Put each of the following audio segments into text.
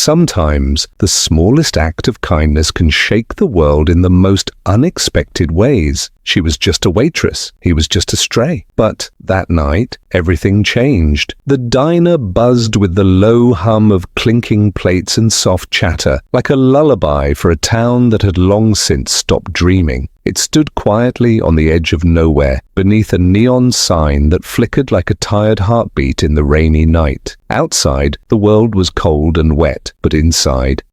Sometimes the smallest act of kindness can shake the world in the most unexpected ways. She was just a waitress. He was just a stray. But that night, everything changed. The diner buzzed with the low hum of clinking plates and soft chatter, like a lullaby for a town that had long since stopped dreaming. It stood quietly on the edge of nowhere, beneath a neon sign that flickered like a tired heartbeat in the rainy night. Outside, the world was cold and wet, but inside,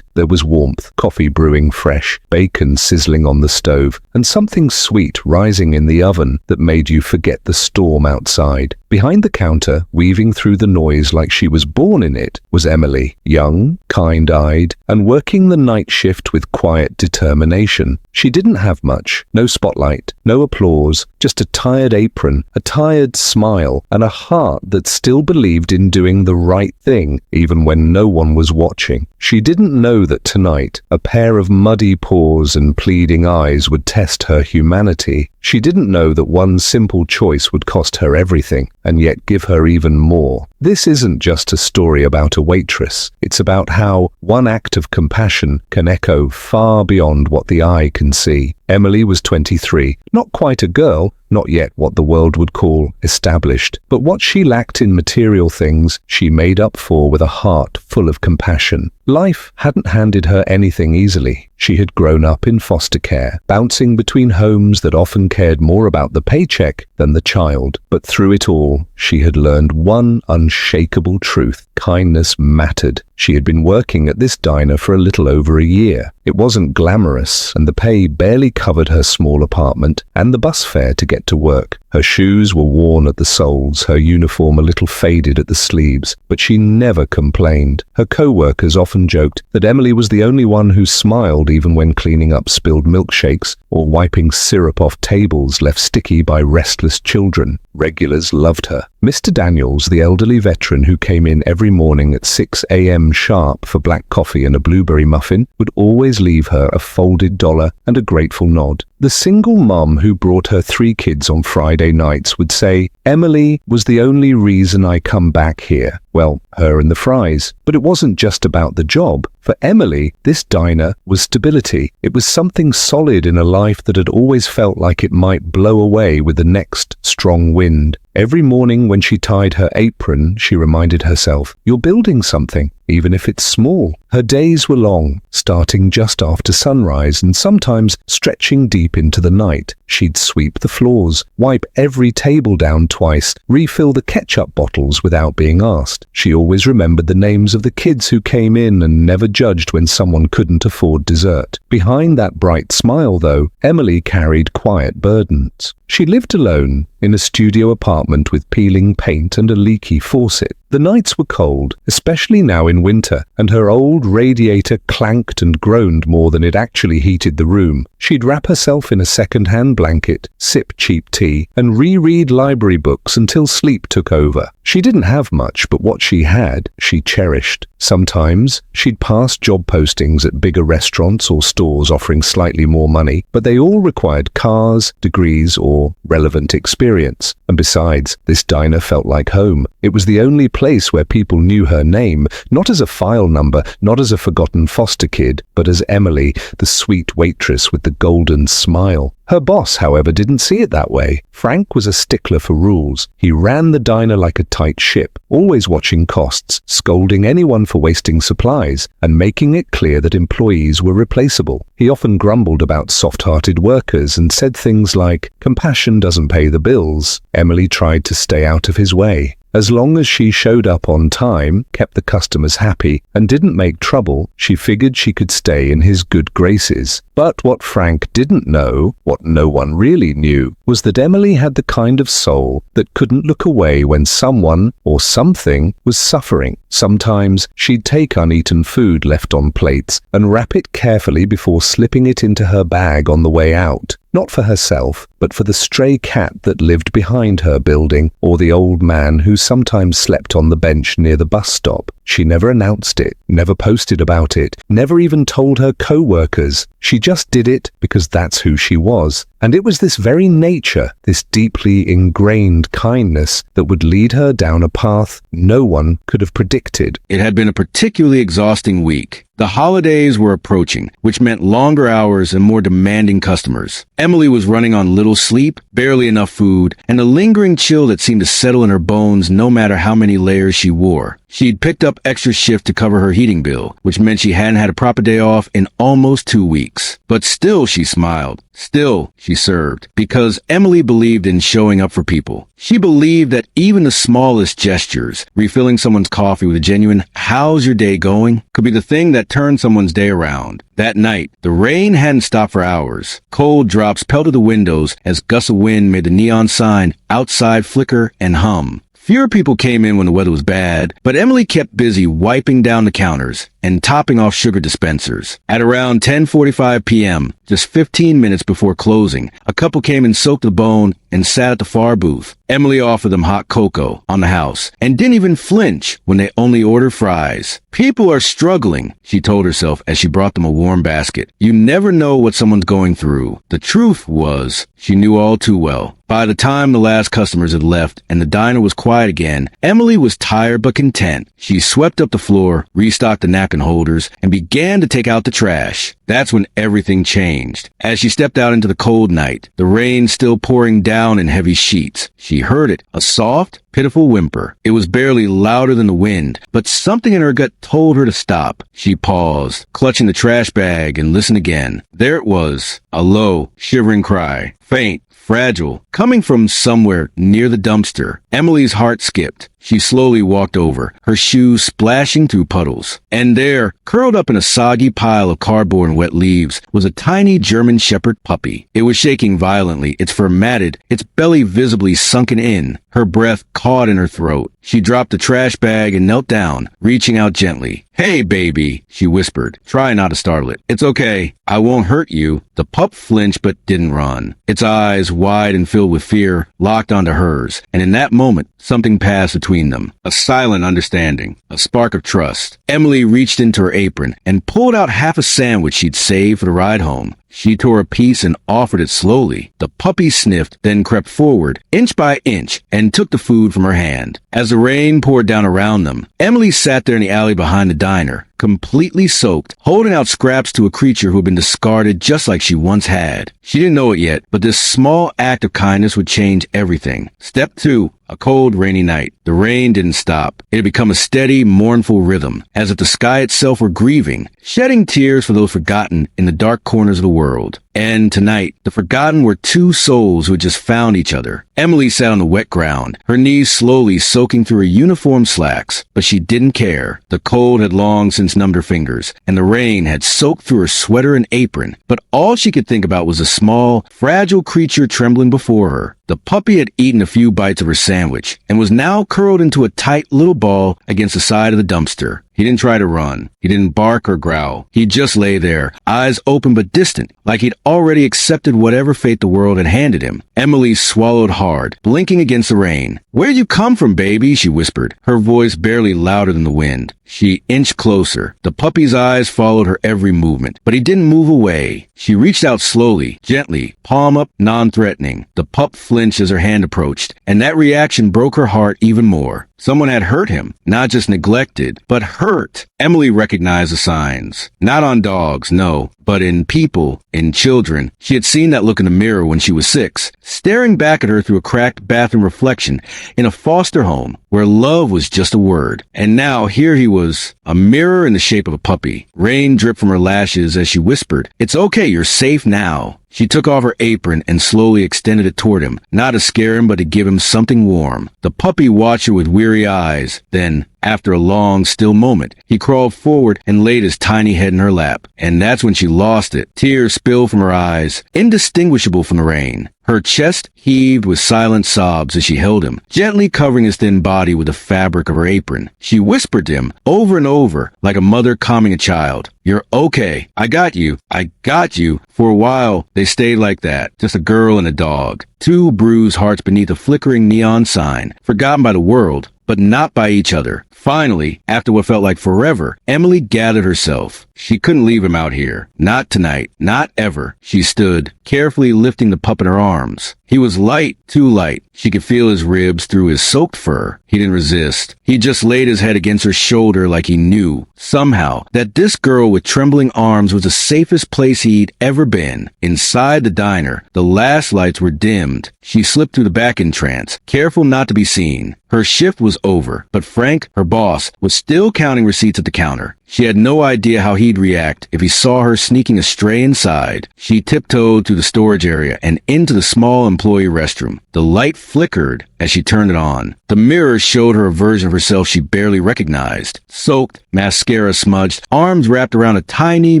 there was warmth, coffee brewing fresh, bacon sizzling on the stove, and something sweet rising in the oven that made you forget the storm outside. Behind the counter, weaving through the noise like she was born in it, was Emily, young, kind-eyed, and working the night shift with quiet determination. She didn't have much, no spotlight, no applause, just a tired apron, a tired smile, and a heart that still believed in doing the right thing, even when no one was watching. She didn't know that tonight, a pair of muddy paws and pleading eyes would test her humanity. She didn't know that one simple choice would cost her everything, and yet give her even more. This isn't just a story about a waitress. It's about how one act of compassion can echo far beyond what the eye can see. Emily was 23, not quite a girl, not yet what the world would call established, but what she lacked in material things, she made up for with a heart full of compassion. Life hadn't handed her anything easily. She had grown up in foster care, bouncing between homes that often cared more about the paycheck than the child. But through it all, she had learned one unshakable truth: kindness mattered. She had been working at this diner for a little over a year. It wasn't glamorous, and the pay barely covered her small apartment and the bus fare to get to work. Her shoes were worn at the soles, her uniform a little faded at the sleeves, but she never complained. Her co-workers often joked that Emily was the only one who smiled even when cleaning up spilled milkshakes or wiping syrup off tables left sticky by restless children. Regulars loved her. Mr. Daniels, the elderly veteran who came in every morning at 6 a.m. sharp for black coffee and a blueberry muffin, would always leave her a folded dollar and a grateful nod. The single mum who brought her 3 kids on Friday nights would say, "Emily was the only reason I come back here." Well, her and the fries. But it wasn't just about the job. For Emily, this diner was stability. It was something solid in a life that had always felt like it might blow away with the next strong wind. Every morning when she tied her apron, she reminded herself, "You're building something, even if it's small." Her days were long, starting just after sunrise and sometimes stretching deep into the night. She'd sweep the floors, wipe every table down twice, refill the ketchup bottles without being asked. She always remembered the names of the kids who came in and never judged when someone couldn't afford dessert. Behind that bright smile, though, Emily carried quiet burdens. She lived alone in a studio apartment with peeling paint and a leaky faucet. The nights were cold, especially now in winter, and her old radiator clanked and groaned more than it actually heated the room. She'd wrap herself in a second-hand blanket, sip cheap tea, and reread library books until sleep took over. She didn't have much, but what she had, she cherished. Sometimes she'd pass job postings at bigger restaurants or stores offering slightly more money, but they all required cars, degrees, or relevant experience. And besides, this diner felt like home. It was the only place where people knew her name, not as a file number, not as a forgotten foster kid, but as Emily, the sweet waitress with the golden smile. Her boss, however, didn't see it that way. Frank was a stickler for rules. He ran the diner like a tight ship, always watching costs, scolding anyone for wasting supplies, and making it clear that employees were replaceable. He often grumbled about soft-hearted workers and said things like, "Compassion doesn't pay the bills." Emily tried to stay out of his way. As long as she showed up on time, kept the customers happy, and didn't make trouble, she figured she could stay in his good graces. But what Frank didn't know, what no one really knew, was that Emily had the kind of soul that couldn't look away when someone or something was suffering. Sometimes she'd take uneaten food left on plates and wrap it carefully before slipping it into her bag on the way out. Not for herself, but for the stray cat that lived behind her building, or the old man who sometimes slept on the bench near the bus stop. She never announced it, never posted about it, never even told her co-workers. She just did it because that's who she was. And it was this very nature, this deeply ingrained kindness, that would lead her down a path no one could have predicted. It had been a particularly exhausting week. The holidays were approaching, which meant longer hours and more demanding customers. Emily was running on little sleep, barely enough food, and a lingering chill that seemed to settle in her bones no matter how many layers she wore. She'd picked up extra shift to cover her heating bill, which meant she hadn't had a proper day off in almost 2 weeks. But still she smiled. Still she served, because Emily believed in showing up for people. She believed that even the smallest gestures, refilling someone's coffee with a genuine "how's your day going?" could be the thing that turned someone's day around. That night, the rain hadn't stopped for hours. Cold drops pelted the windows as gusts of wind made the neon sign outside flicker and hum. Fewer people came in when the weather was bad, but Emily kept busy wiping down the counters and topping off sugar dispensers. At around 10:45 p.m., just 15 minutes before closing, a couple came and soaked the bone and sat at the far booth. Emily offered them hot cocoa on the house and didn't even flinch when they only ordered fries. People are struggling, she told herself as she brought them a warm basket. You never know what someone's going through. The truth was, she knew all too well. By the time the last customers had left and the diner was quiet again, Emily was tired but content. She swept up the floor, restocked the napkin holders, and began to take out the trash. That's when everything changed. As she stepped out into the cold night, the rain still pouring down in heavy sheets, she heard it, a soft, pitiful whimper. It was barely louder than the wind, but something in her gut told her to stop. She paused, clutching the trash bag, and listened again. There it was, a low, shivering cry, faint, fragile, coming from somewhere near the dumpster. Emily's heart skipped. She slowly walked over, her shoes splashing through puddles. And there, curled up in a soggy pile of cardboard and wet leaves, was a tiny German Shepherd puppy. It was shaking violently, its fur matted, its belly visibly sunken in, her breath caught in her throat. She dropped the trash bag and knelt down, reaching out gently. "Hey, baby," she whispered, trying not to startle it. "It's okay. I won't hurt you." The pup flinched but didn't run. Its eyes, wide and filled with fear, locked onto hers, and in that moment, something passed between them. A silent understanding, a spark of trust. Emily reached into her apron and pulled out half a sandwich she'd saved for the ride home. She tore a piece and offered it slowly. The puppy sniffed, then crept forward, inch by inch, and took the food from her hand. As the rain poured down around them, Emily sat there in the alley behind the diner, completely soaked, holding out scraps to a creature who had been discarded just like she once had. She didn't know it yet, but this small act of kindness would change everything. Step 2. A cold, rainy night. The rain didn't stop. It had become a steady, mournful rhythm, as if the sky itself were grieving, shedding tears for those forgotten in the dark corners of the world. And tonight, the forgotten were two souls who had just found each other. Emily sat on the wet ground, her knees slowly soaking through her uniform slacks, but she didn't care. The cold had long since numbed her fingers, and the rain had soaked through her sweater and apron, but all she could think about was a small, fragile creature trembling before her. The puppy had eaten a few bites of her sandwich, and was now curled into a tight little ball against the side of the dumpster. He didn't try to run. He didn't bark or growl. He just lay there, eyes open but distant, like he'd already accepted whatever fate the world had handed him. Emily swallowed hard, blinking against the rain. "Where'd you come from, baby?" she whispered, her voice barely louder than the wind. She inched closer. The puppy's eyes followed her every movement, but he didn't move away. She reached out slowly, gently, palm up, non-threatening. The pup flinched as her hand approached, and that reaction broke her heart even more. Someone had hurt him, not just neglected, but hurt. Emily recognized the signs. Not on dogs, no, but in people, in children. She had seen that look in the mirror when she was 6, staring back at her through a cracked bathroom reflection in a foster home where love was just a word. And now here he was, a mirror in the shape of a puppy. Rain dripped from her lashes as she whispered, "It's okay, you're safe now." She took off her apron and slowly extended it toward him, not to scare him but to give him something warm. The puppy watched her with weary eyes. Then, after a long, still moment, he crawled forward and laid his tiny head in her lap. And that's when she lost it. Tears spilled from her eyes, indistinguishable from the rain. Her chest heaved with silent sobs as she held him, gently covering his thin body with the fabric of her apron. She whispered to him over and over, like a mother calming a child. "You're okay. I got you. I got you." For a while, they stayed like that, just a girl and a dog. Two bruised hearts beneath a flickering neon sign, forgotten by the world, but not by each other. Finally, after what felt like forever, Emily gathered herself. She couldn't leave him out here. Not tonight. Not ever. She stood, carefully lifting the pup in her arms. He was light, too light. She could feel his ribs through his soaked fur. He didn't resist. He just laid his head against her shoulder like he knew, somehow, that this girl with trembling arms was the safest place he'd ever been. Inside the diner, the last lights were dimmed. She slipped through the back entrance, careful not to be seen. Her shift was over, but Frank, her boss, was still counting receipts at the counter. She had no idea how he'd react if he saw her sneaking astray inside. She tiptoed to the storage area and into the small employee restroom. The light flickered as she turned it on. The mirror showed her a version of herself she barely recognized. Soaked, mascara smudged, arms wrapped around a tiny,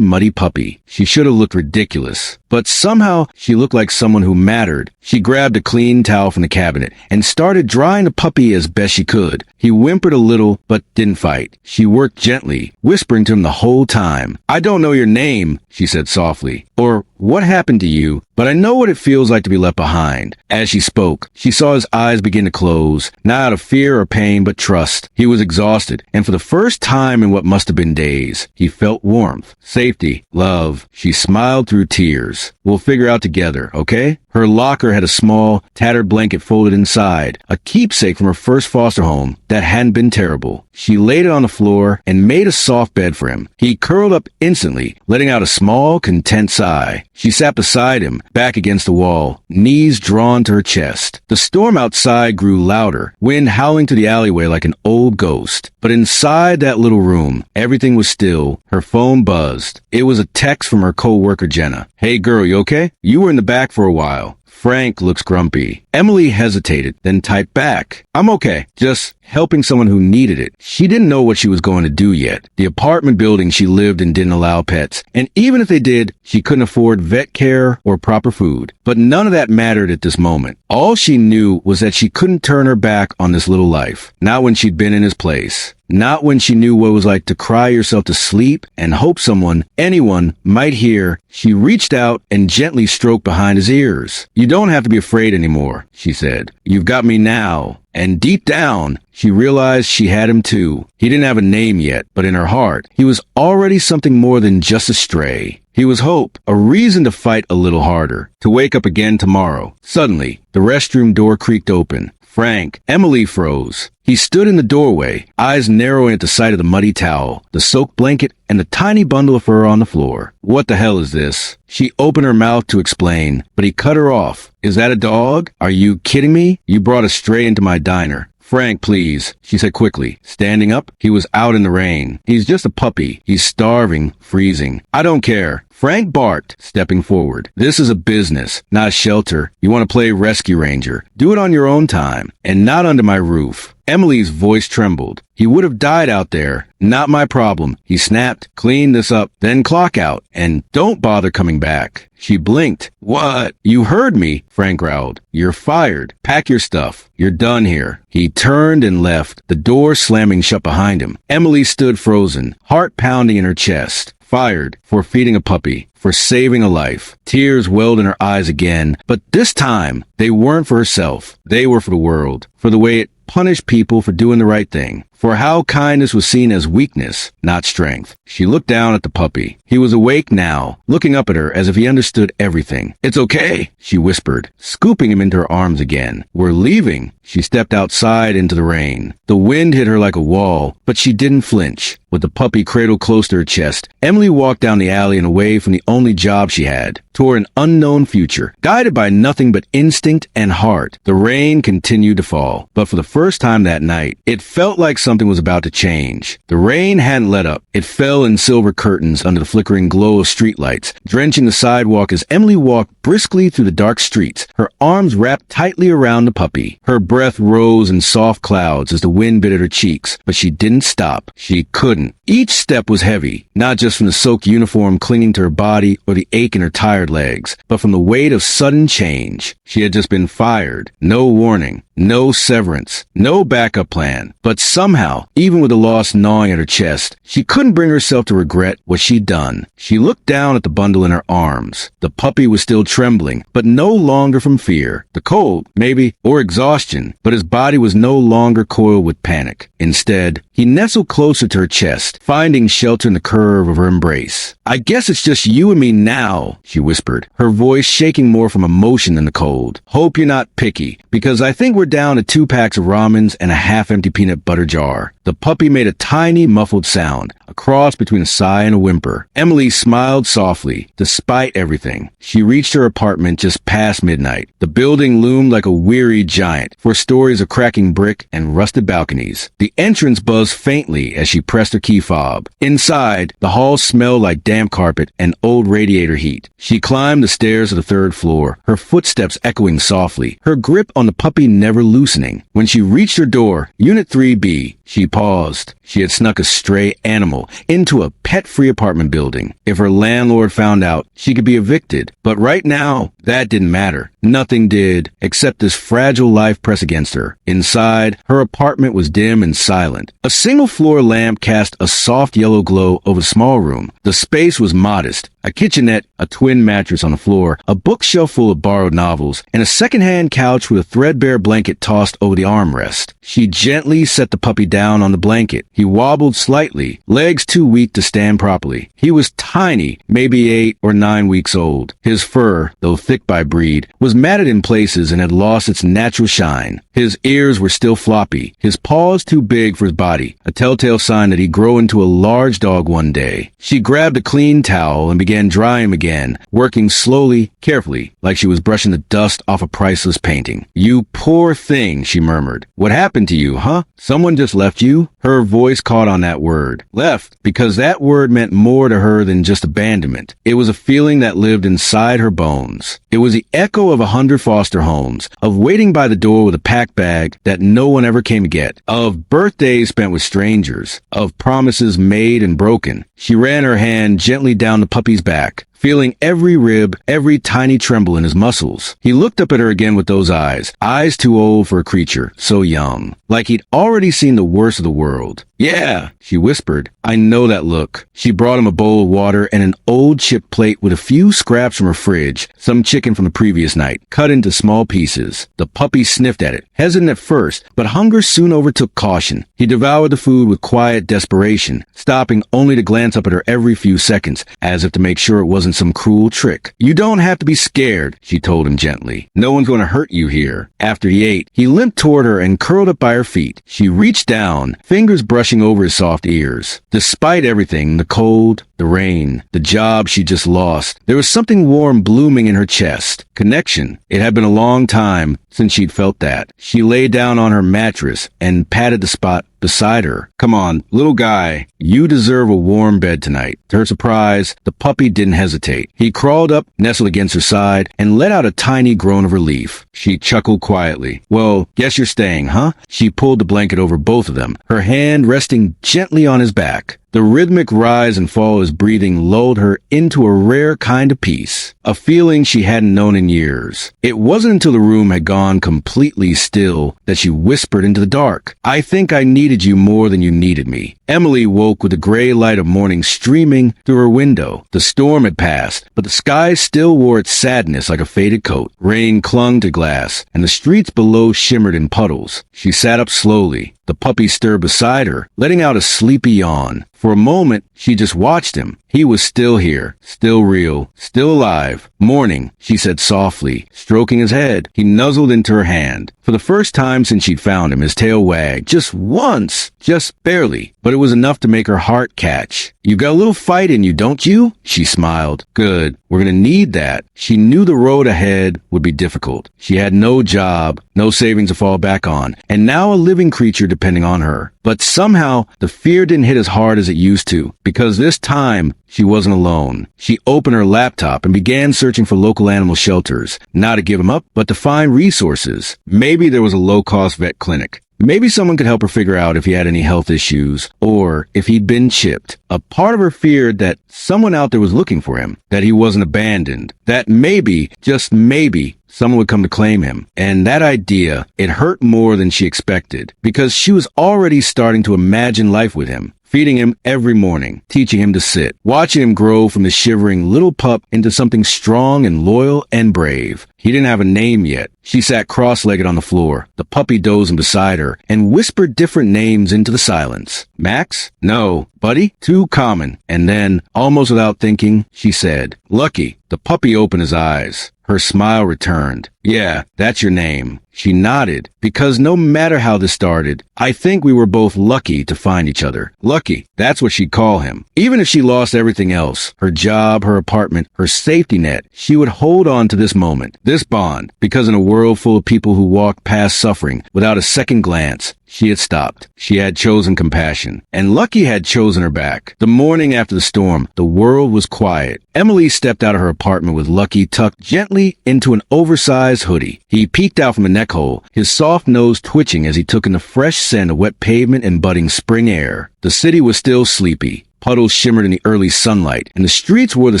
muddy puppy. She should have looked ridiculous, but somehow she looked like someone who mattered. She grabbed a clean towel from the cabinet and started drying the puppy as best she could. He whimpered a little, but didn't fight. She worked gently, whispering to him the whole time. "I don't know your name," she said softly, "or what happened to you, but I know what it feels like to be left behind." As she spoke, she saw his eyes begin to close, not out of fear or pain, but trust. He was exhausted, and for the first time in what must have been days, he felt warmth, safety, love. She smiled through tears. "We'll figure out together, okay?" Her locker had a small, tattered blanket folded inside, a keepsake from her first foster home that hadn't been terrible. She laid it on the floor and made a soft bed for him. He curled up instantly, letting out a small, content sigh. She sat beside him, back against the wall, knees drawn to her chest. The storm outside grew louder, wind howling to the alleyway like an old ghost. But inside that little room, everything was still. Her phone buzzed. It was a text from her co-worker Jenna. "Hey girl, you okay? You were in the back for a while." Frank looks grumpy. Emily hesitated, then typed back, "I'm okay. Just helping someone who needed it." She didn't know what she was going to do yet. The apartment building she lived in didn't allow pets, and even if they did, she couldn't afford vet care or proper food. But none of that mattered at this moment. All she knew was that she couldn't turn her back on this little life. Not when she'd been in his place. Not when she knew what it was like to cry yourself to sleep and hope someone, anyone, might hear. She reached out and gently stroked behind his ears. "You don't have to be afraid anymore," she said. "You've got me now." And deep down, she realized she had him too. He didn't have a name yet, but in her heart, he was already something more than just a stray. He was hope, a reason to fight a little harder, to wake up again tomorrow. Suddenly, the restroom door creaked open. Frank, Emily froze. He stood in the doorway, eyes narrowing at the sight of the muddy towel, the soaked blanket, and the tiny bundle of fur on the floor. "What the hell is this?" She opened her mouth to explain, but he cut her off. "Is that a dog? Are you kidding me? You brought a stray into my diner." "Frank, please," she said quickly. Standing up, he was out in the rain. "He's just a puppy. He's starving, freezing." "I don't care." Frank barked, stepping forward. "This is a business, not a shelter. You want to play rescue ranger. Do it on your own time, and not under my roof." Emily's voice trembled. "He would have died out there. Not my problem." He snapped, "Clean this up, then clock out, and don't bother coming back." She blinked. "What?" "You heard me," Frank growled. "You're fired. Pack your stuff. You're done here." He turned and left, the door slamming shut behind him. Emily stood frozen, heart pounding in her chest. Fired for feeding a puppy, for saving a life. Tears welled in her eyes again, but this time they weren't for herself. They were for the world, for the way it punished people for doing the right thing, for how kindness was seen as weakness, not strength. She looked down at the puppy. He was awake now, looking up at her as if he understood everything. "It's okay," she whispered, scooping him into her arms again. "We're leaving." She stepped outside into the rain. The wind hit her like a wall, but she didn't flinch. With the puppy cradled close to her chest, Emily walked down the alley and away from the only job she had, toward an unknown future, guided by nothing but instinct and heart. The rain continued to fall, but for the first time that night, it felt like something was about to change. The rain hadn't let up. It fell in silver curtains under the flickering glow of streetlights, drenching the sidewalk as Emily walked briskly through the dark streets, her arms wrapped tightly around the puppy. Her breath rose in soft clouds as the wind bit at her cheeks, but she didn't stop. She couldn't. Each step was heavy, not just from the soaked uniform clinging to her body or the ache in her tired legs, but from the weight of sudden change. She had just been fired. No warning. No severance, no backup plan. But somehow, even with the loss gnawing at her chest, she couldn't bring herself to regret what she'd done. She looked down at the bundle in her arms. The puppy was still trembling, but no longer from fear. The cold, maybe, or exhaustion, but his body was no longer coiled with panic. Instead, he nestled closer to her chest, finding shelter in the curve of her embrace. "I guess it's just you and me now," she whispered, her voice shaking more from emotion than the cold. "Hope you're not picky, because I think we're down to 2 packs of ramens and a half-empty peanut butter jar." The puppy made a tiny, muffled sound, a cross between a sigh and a whimper. Emily smiled softly, despite everything. She reached her apartment just past midnight. The building loomed like a weary giant, 4 stories of cracking brick and rusted balconies. The entrance buzzed faintly as she pressed her key fob. Inside, the hall smelled like damp carpet and old radiator heat. She climbed the stairs to the 3rd floor, her footsteps echoing softly, her grip on the puppy never loosening. When she reached her door, Unit 3B, she paused. She had snuck a stray animal into a pet-free apartment building. If her landlord found out, she could be evicted. But right now, that didn't matter. Nothing did, except this fragile life pressed against her. Inside, her apartment was dim and silent. A single-floor lamp cast a soft yellow glow over the small room. The space was modest. A kitchenette, a twin mattress on the floor, a bookshelf full of borrowed novels, and a second-hand couch with a threadbare blanket tossed over the armrest. She gently set the puppy down on the blanket. He wobbled slightly, legs too weak to stand properly. He was tiny, maybe 8 or 9 weeks old. His fur, though thick by breed, was matted in places and had lost its natural shine. His ears were still floppy, his paws too big for his body, a telltale sign that he'd grow into a large dog one day. She grabbed a clean towel and began drying him again, working slowly, carefully, like she was brushing the dust off a priceless painting. "You poor thing," she murmured. "What happened to you, huh? Someone just left you?" Her voice caught on that word. Left, because that word meant more to her than just abandonment. It was a feeling that lived inside her bones. It was the echo of 100 foster homes, of waiting by the door with a packed bag that no one ever came to get, of birthdays spent with strangers, of promises made and broken. She ran her hand gently down the puppy's back, feeling every rib, every tiny tremble in his muscles. He looked up at her again with those eyes too old for a creature so young, like he'd already seen the worst of the world. "Yeah," she whispered. "I know that look." She brought him a bowl of water and an old chip plate with a few scraps from her fridge, some chicken from the previous night, cut into small pieces. The puppy sniffed at it, hesitant at first, but hunger soon overtook caution. He devoured the food with quiet desperation, stopping only to glance up at her every few seconds, as if to make sure it wasn't some cruel trick. "You don't have to be scared," she told him gently. "No one's going to hurt you here." After he ate, he limped toward her and curled up by her feet. She reached down, fingers brushing over his soft ears. Despite everything, the cold, the rain, the job she just lost, there was something warm blooming in her chest. Connection. It had been a long time since she'd felt that. She lay down on her mattress and patted the spot beside her. "Come on, little guy, you deserve a warm bed tonight." To her surprise, the puppy didn't hesitate. He crawled up, nestled against her side, and let out a tiny groan of relief. She chuckled quietly. "Well, guess you're staying, huh?" She pulled the blanket over both of them, her hand resting gently on his back. The rhythmic rise and fall of his breathing lulled her into a rare kind of peace, a feeling she hadn't known in years. It wasn't until the room had gone completely still that she whispered into the dark, "I think I needed you more than you needed me." Emily woke with the gray light of morning streaming through her window. The storm had passed, but the sky still wore its sadness like a faded coat. Rain clung to glass, and the streets below shimmered in puddles. She sat up slowly. The puppy stirred beside her, letting out a sleepy yawn. For a moment, she just watched him. He was still here, still real, still alive. "Morning," she said softly, stroking his head. He nuzzled into her hand. For the first time since she'd found him, his tail wagged. Just once. Just barely. But it was enough to make her heart catch. "You got a little fight in you, don't you?" She smiled. "Good. We're gonna need that. She knew the road ahead would be difficult. She had no job, no savings to fall back on, and now a living creature depending on her. But somehow, the fear didn't hit as hard as it used to, because this time, she wasn't alone. She opened her laptop and began searching for local animal shelters, not to give them up, but to find resources. Maybe there was a low-cost vet clinic. Maybe someone could help her figure out if he had any health issues, or if he'd been chipped. A part of her feared that someone out there was looking for him, that he wasn't abandoned, that maybe, just maybe, someone would come to claim him. And that idea, it hurt more than she expected, because she was already starting to imagine life with him. Feeding him every morning, teaching him to sit, watching him grow from the shivering little pup into something strong and loyal and brave. He didn't have a name yet. She sat cross-legged on the floor, the puppy dozing beside her, and whispered different names into the silence. Max? No. Buddy? Too common. And then, almost without thinking, she said, Lucky. The puppy opened his eyes. Her smile returned. Yeah, that's your name. She nodded, because no matter how this started, I think we were both lucky to find each other. Lucky, that's what she'd call him. Even if she lost everything else, her job, her apartment, her safety net, she would hold on to this moment, this bond, because in a world full of people who walked past suffering without a second glance, she had stopped. She had chosen compassion, and Lucky had chosen her back. The morning after the storm, the world was quiet. Emily stepped out of her apartment with Lucky tucked gently into an oversized hoodie. He peeked out from a neck hole, his soft nose twitching as he took in the fresh scent of wet pavement and budding spring air. The city was still sleepy. Puddles shimmered in the early sunlight, and the streets wore the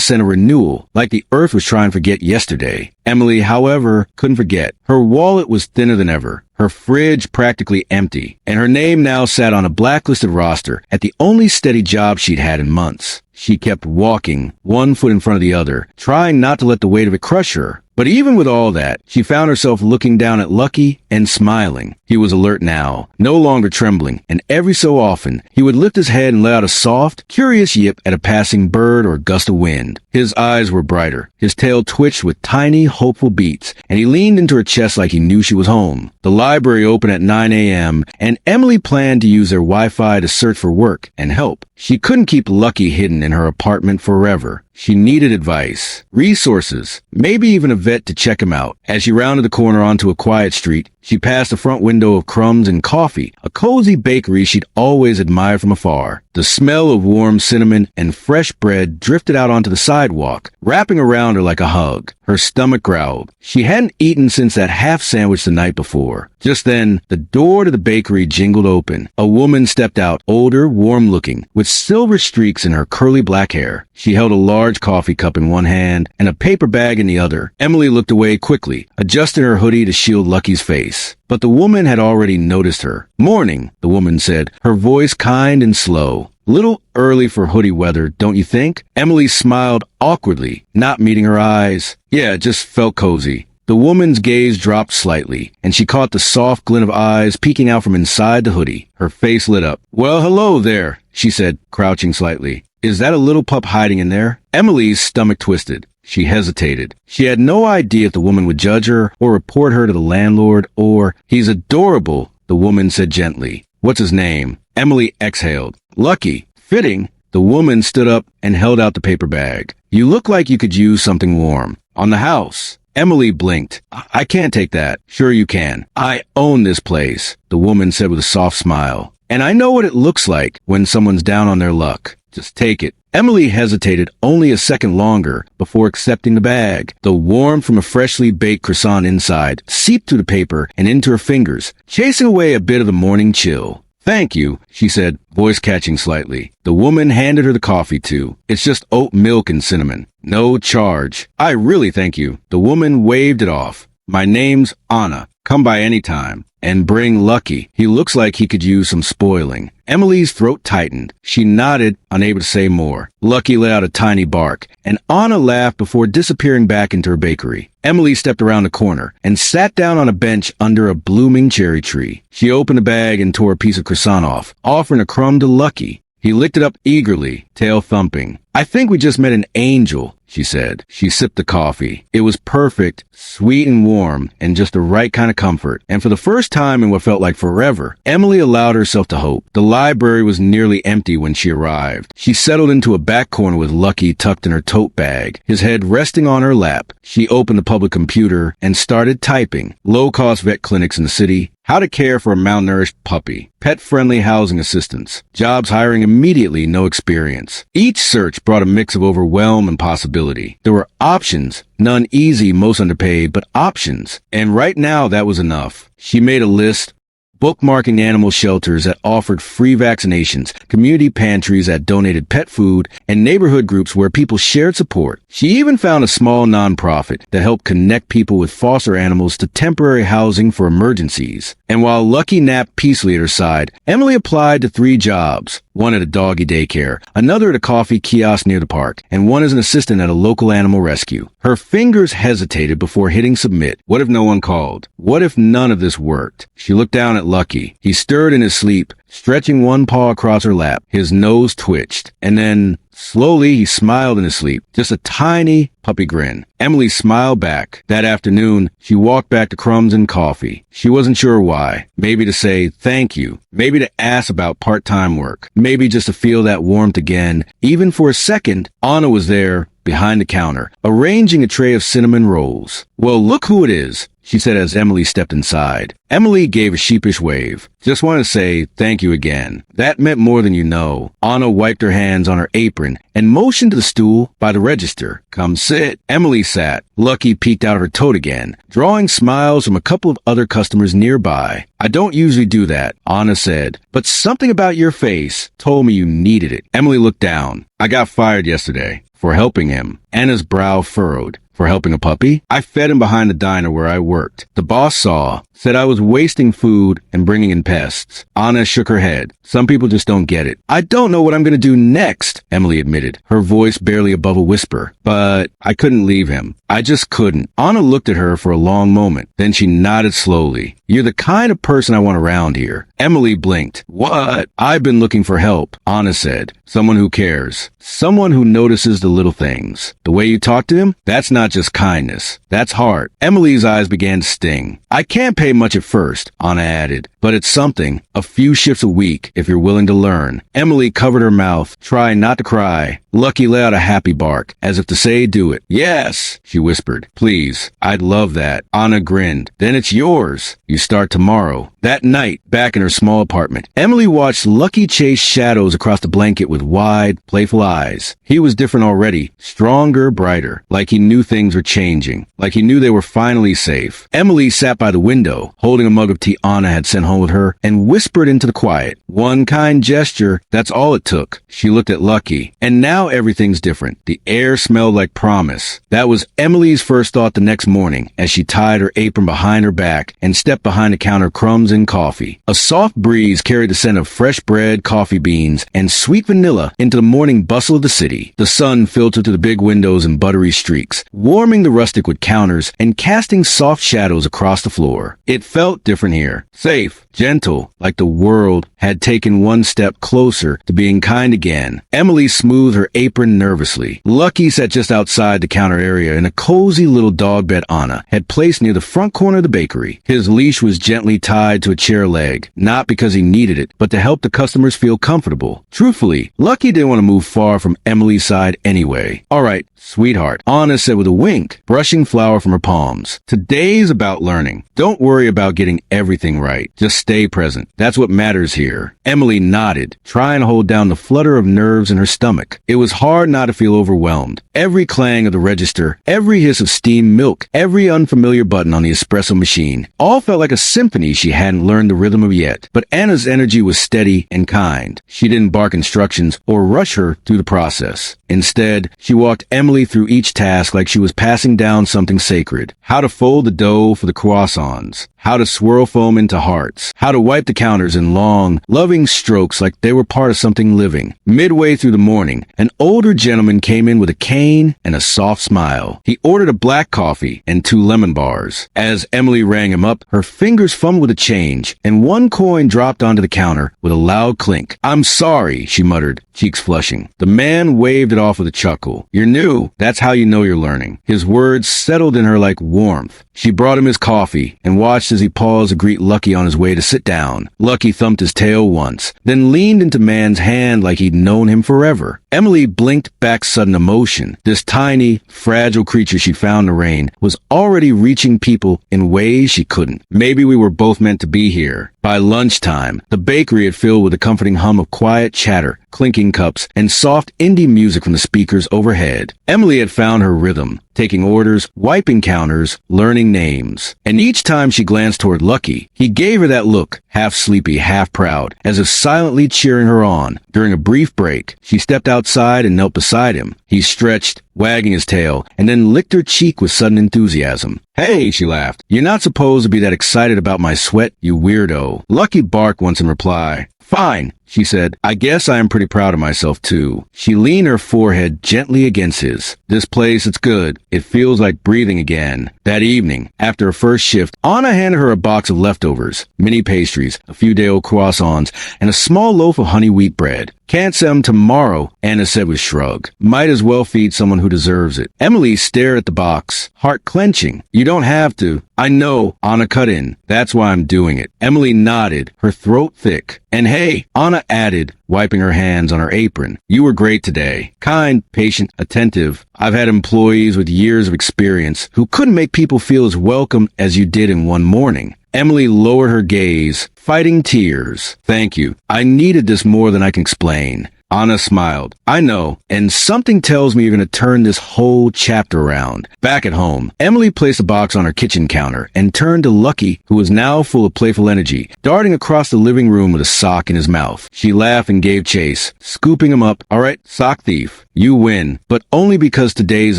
scent of renewal, like the earth was trying to forget yesterday. Emily, however, couldn't forget. Her wallet was thinner than ever, her fridge practically empty, and her name now sat on a blacklisted roster at the only steady job she'd had in months. She kept walking, one foot in front of the other, trying not to let the weight of it crush her. But even with all that, she found herself looking down at Lucky and smiling. He was alert now, no longer trembling, and every so often, he would lift his head and let out a soft, curious yip at a passing bird or gust of wind. His eyes were brighter, his tail twitched with tiny, hopeful beats, and he leaned into her chest like he knew she was home. The library opened at 9 a.m., and Emily planned to use their Wi-Fi to search for work and help. She couldn't keep Lucky hidden in her apartment forever. She needed advice, resources, maybe even a vet to check him out. As she rounded the corner onto a quiet street, she passed the front window of Crumbs and Coffee, a cozy bakery she'd always admired from afar. The smell of warm cinnamon and fresh bread drifted out onto the sidewalk, wrapping around her like a hug. Her stomach growled. She hadn't eaten since that half sandwich the night before. Just then, the door to the bakery jingled open. A woman stepped out, older, warm-looking, with silver streaks in her curly black hair. She held a large coffee cup in one hand and a paper bag in the other. Emily looked away quickly, adjusting her hoodie to shield Lucky's face. But the woman had already noticed her. Morning, the woman said, her voice kind and slow. Little early for hoodie weather, don't you think? Emily smiled awkwardly, not meeting her eyes. Yeah, it just felt cozy. The woman's gaze dropped slightly, and she caught the soft glint of eyes peeking out from inside the hoodie. Her face lit up. Well, hello there, she said, crouching slightly. Is that a little pup hiding in there? Emily's stomach twisted. She hesitated. She had no idea if the woman would judge her or report her to the landlord or, he's adorable, the woman said gently. What's his name? Emily exhaled. Lucky. Fitting. The woman stood up and held out the paper bag. You look like you could use something warm. On the house. Emily blinked. I can't take that. Sure you can. I own this place, the woman said with a soft smile. And I know what it looks like when someone's down on their luck. Just take it. Emily hesitated only a second longer before accepting the bag. The warmth from a freshly baked croissant inside seeped through the paper and into her fingers, chasing away a bit of the morning chill. Thank you, she said, voice catching slightly. The woman handed her the coffee too. It's just oat milk and cinnamon. No charge. I really thank you. The woman waved it off. My name's Anna. Come by any time. And bring Lucky. He looks like he could use some spoiling. Emily's throat tightened. She nodded, unable to say more. Lucky let out a tiny bark, and Anna laughed before disappearing back into her bakery. Emily stepped around the corner and sat down on a bench under a blooming cherry tree. She opened the bag and tore a piece of croissant off, offering a crumb to Lucky. He licked it up eagerly, tail thumping. I think we just met an angel, she said. She sipped the coffee. It was perfect, sweet and warm, and just the right kind of comfort. And for the first time in what felt like forever, Emily allowed herself to hope. The library was nearly empty when she arrived. She settled into a back corner with Lucky tucked in her tote bag, his head resting on her lap. She opened the public computer and started typing. Low-cost vet clinics in the city, how to care for a malnourished puppy, pet-friendly housing assistance, jobs hiring immediately, no experience. Each search brought a mix of overwhelm and possibility. There were options, none easy, most underpaid, but options. And right now that was enough. She made a list, bookmarking animal shelters that offered free vaccinations, community pantries that donated pet food, and neighborhood groups where people shared support. She even found a small nonprofit that helped connect people with foster animals to temporary housing for emergencies. And while Lucky napped peacefully at her side, Emily applied to 3 jobs. One at a doggy daycare, another at a coffee kiosk near the park, and one as an assistant at a local animal rescue. Her fingers hesitated before hitting submit. What if no one called? What if none of this worked? She looked down at Lucky. He stirred in his sleep, stretching one paw across her lap. His nose twitched, and then slowly he smiled in his sleep, just a tiny puppy grin. Emily smiled back. That afternoon, she walked back to crumbs and coffee. She wasn't sure why. Maybe to say thank you. Maybe to ask about part-time work. Maybe just to feel that warmth again. Even for a second, Anna was there, behind the counter, arranging a tray of cinnamon rolls. Well, look who it is, she said as Emily stepped inside. Emily gave a sheepish wave. Just wanted to say thank you again. That meant more than you know. Anna wiped her hands on her apron and motioned to the stool by the register. Come sit. Emily sat. Lucky peeked out of her tote again, drawing smiles from a couple of other customers nearby. I don't usually do that, Anna said, but something about your face told me you needed it. Emily looked down. I got fired yesterday for helping him. Anna's brow furrowed. For helping a puppy? I fed him behind the diner where I worked. The boss saw, said I was wasting food and bringing in pests. Anna shook her head. Some people just don't get it. I don't know what I'm going to do next, Emily admitted, her voice barely above a whisper. But I couldn't leave him. I just couldn't. Anna looked at her for a long moment. Then she nodded slowly. You're the kind of person I want around here. Emily blinked. What? I've been looking for help, Anna said. Someone who cares. Someone who notices the little things. The way you talk to him? That's not just kindness. That's heart. Emily's eyes began to sting. I can't pay much at first, Anna added, but it's something. A few shifts a week if you're willing to learn. Emily covered her mouth, trying not to cry. Lucky let out a happy bark, as if to say, do it. Yes, she whispered. Please, I'd love that. Anna grinned. Then it's yours. You start tomorrow. That night, back in her small apartment, Emily watched Lucky chase shadows across the blanket with wide, playful eyes. He was different already, stronger, brighter, like he knew things were changing, like he knew they were finally safe. Emily sat by the window, holding a mug of tea Anna had sent home with her, and whispered into the quiet. One kind gesture, that's all it took. She looked at Lucky, and now everything's different. The air smelled like promise. That was Emily's first thought the next morning, as she tied her apron behind her back and stepped behind the counter, crumbs and coffee. A soft breeze carried the scent of fresh bread, coffee beans, and sweet vanilla into the morning bustle of the city. The sun filtered through the big windows in buttery streaks, warming the rustic wood counters and casting soft shadows across the floor. It felt different here. Safe, gentle, like the world had taken one step closer to being kind again. Emily smoothed her apron nervously. Lucky sat just outside the counter area in a cozy little dog bed Anna had placed near the front corner of the bakery. His leash was gently tied to a chair leg, not because he needed it, but to help the customers feel comfortable. Truthfully, Lucky didn't want to move far from Emily's side anyway. All right, sweetheart, Anna said with a wink, brushing flour from her palms. Today's about learning. Don't worry about getting everything right. Just stay present. That's what matters here. Emily nodded, trying to hold down the flutter of nerves in her stomach. It was hard not to feel overwhelmed. Every clang of the register, every hiss of steamed milk, every unfamiliar button on the espresso machine, all felt like a symphony she hadn't learned the rhythm of yet. But Anna's energy was steady and kind. She didn't bark instructions or rush her through the process. Instead, she walked Emily through each task like she was passing down something sacred. How to fold the dough for the croissants. How to swirl foam into hearts. How to wipe the counters in long, loving strokes like they were part of something living. Midway through the morning, an older gentleman came in with a cane and a soft smile. He ordered a black coffee and 2 lemon bars. As Emily rang him up, her fingers fumbled with the change, and one coin dropped onto the counter with a loud clink. I'm sorry, she muttered, cheeks flushing. The man waved it off with a chuckle. "You're new. That's how you know you're learning." His words settled in her like warmth. She brought him his coffee and watched as he paused to greet Lucky on his way to sit down. Lucky thumped his tail once, then leaned into Man's hand like he'd known him forever. Emily blinked back sudden emotion. This tiny, fragile creature she found in the rain was already reaching people in ways she couldn't. Maybe we were both meant to be here. By lunchtime, the bakery had filled with a comforting hum of quiet chatter, clinking cups, and soft indie music from the speakers overhead. Emily had found her rhythm, taking orders, wiping counters, learning names. And each time she glanced toward Lucky, he gave her that look, half sleepy, half proud, as if silently cheering her on. During a brief break, she stepped outside and knelt beside him. He stretched, wagging his tail, and then licked her cheek with sudden enthusiasm. "Hey," she laughed. "You're not supposed to be that excited about my sweat, you weirdo." Lucky barked once in reply. "Fine," she said. "I guess I am pretty proud of myself, too." She leaned her forehead gently against his. "This place, it's good. It feels like breathing again." That evening, after her first shift, Anna handed her a box of leftovers, mini pastries, a few day-old croissants, and a small loaf of honey wheat bread. "Can't send them tomorrow," Anna said with a shrug. "Might as well feed someone who deserves it." Emily stared at the box, heart clenching. "You don't have to." "I know," Anna cut in. "That's why I'm doing it." Emily nodded, her throat thick. "And hey," Anna added, wiping her hands on her apron, "you were great today. Kind, patient, attentive. I've had employees with years of experience who couldn't make people feel as welcome as you did in one morning." Emily lowered her gaze, fighting tears. "Thank you. I needed this more than I can explain." Anna smiled. "I know, and something tells me you're going to turn this whole chapter around." Back at home, Emily placed a box on her kitchen counter and turned to Lucky, who was now full of playful energy, darting across the living room with a sock in his mouth. She laughed and gave chase, scooping him up. "All right, sock thief, you win, but only because today's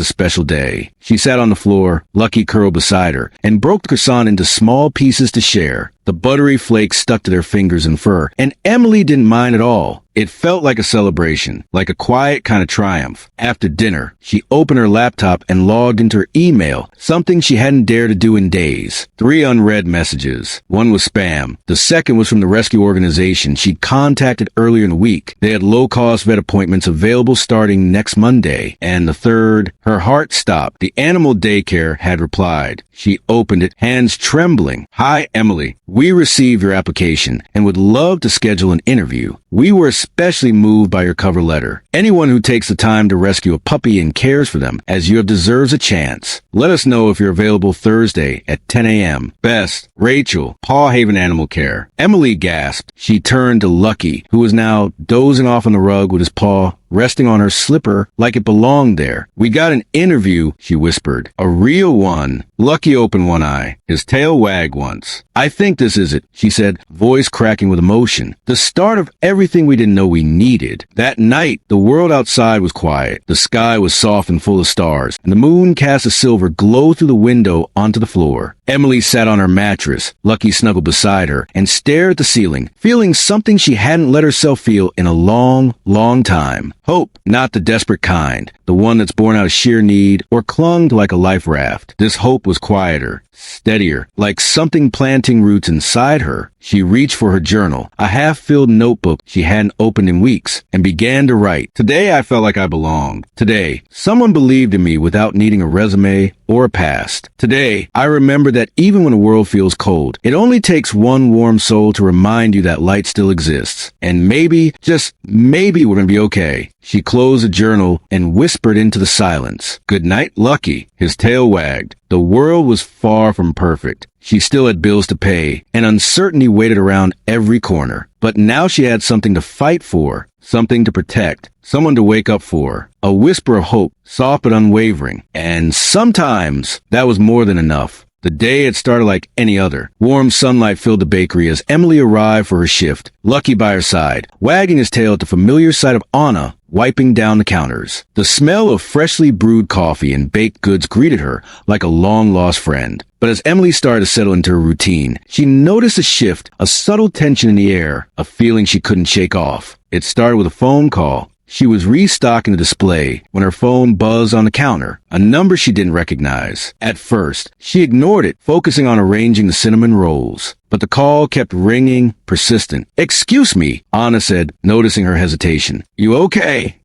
a special day." She sat on the floor, Lucky curled beside her, and broke the croissant into small pieces to share. The buttery flakes stuck to their fingers and fur, and Emily didn't mind at all. It felt like a celebration, like a quiet kind of triumph. After dinner, she opened her laptop and logged into her email, something she hadn't dared to do in days. 3 unread messages. One was spam. The second was from the rescue organization she'd contacted earlier in the week. They had low-cost vet appointments available starting next Monday. And the third, her heart stopped. The animal daycare had replied. She opened it, hands trembling. "Hi, Emily. We received your application and would love to schedule an interview. We were especially moved by your cover letter. Anyone who takes the time to rescue a puppy and cares for them as you have deserves a chance. Let us know if you're available Thursday at 10 a.m. Best, Rachel, Paw Haven Animal Care." Emily gasped. She turned to Lucky, who was now dozing off on the rug with his paw resting on her slipper like it belonged there. "We got an interview," she whispered. "A real one." Lucky opened one eye. His tail wagged once. "I think this is it," she said, voice cracking with emotion. "The start of everything we didn't know we needed." That night, the world outside was quiet. The sky was soft and full of stars, and the moon cast a silver glow through the window onto the floor. Emily sat on her mattress, Lucky snuggled beside her, and stared at the ceiling, feeling something she hadn't let herself feel in a long, long time. Hope, not the desperate kind, the one that's born out of sheer need or clung to like a life raft. This hope was quieter, steadier, like something planting roots inside her. She reached for her journal, a half-filled notebook she hadn't opened in weeks, and began to write. "Today I felt like I belonged. Today, someone believed in me without needing a resume or a past. Today, I remember that even when the world feels cold, it only takes one warm soul to remind you that light still exists. And maybe, just maybe, we're going to be okay." She closed the journal and whispered into the silence, "Good night, Lucky." His tail wagged. The world was far from perfect. She still had bills to pay, and uncertainty waited around every corner. But now she had something to fight for, something to protect, someone to wake up for. A whisper of hope, soft but unwavering. And sometimes that was more than enough. The day had started like any other. Warm sunlight filled the bakery as Emily arrived for her shift, Lucky by her side, wagging his tail at the familiar sight of Anna wiping down the counters. The smell of freshly brewed coffee and baked goods greeted her like a long-lost friend. But as Emily started to settle into her routine, she noticed a shift, a subtle tension in the air, a feeling she couldn't shake off. It started with a phone call. She was restocking the display when her phone buzzed on the counter, a number she didn't recognize. At first, she ignored it, focusing on arranging the cinnamon rolls. But the call kept ringing, persistent. "Excuse me," Anna said, noticing her hesitation. "You okay?"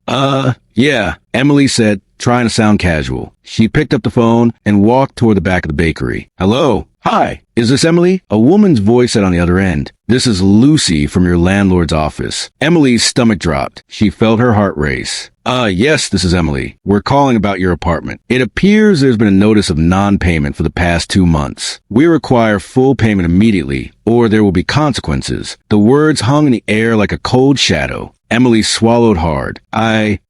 Yeah," Emily said, trying to sound casual. She picked up the phone and walked toward the back of the bakery. "Hello? Hi, is this Emily?" A woman's voice said on the other end. "This is Lucy from your landlord's office." Emily's stomach dropped. She felt her heart race. Yes, this is Emily. We're calling about your apartment. It appears there's been a notice of non-payment for the past 2 months. We require full payment immediately, or there will be consequences." The words hung in the air like a cold shadow. Emily swallowed hard.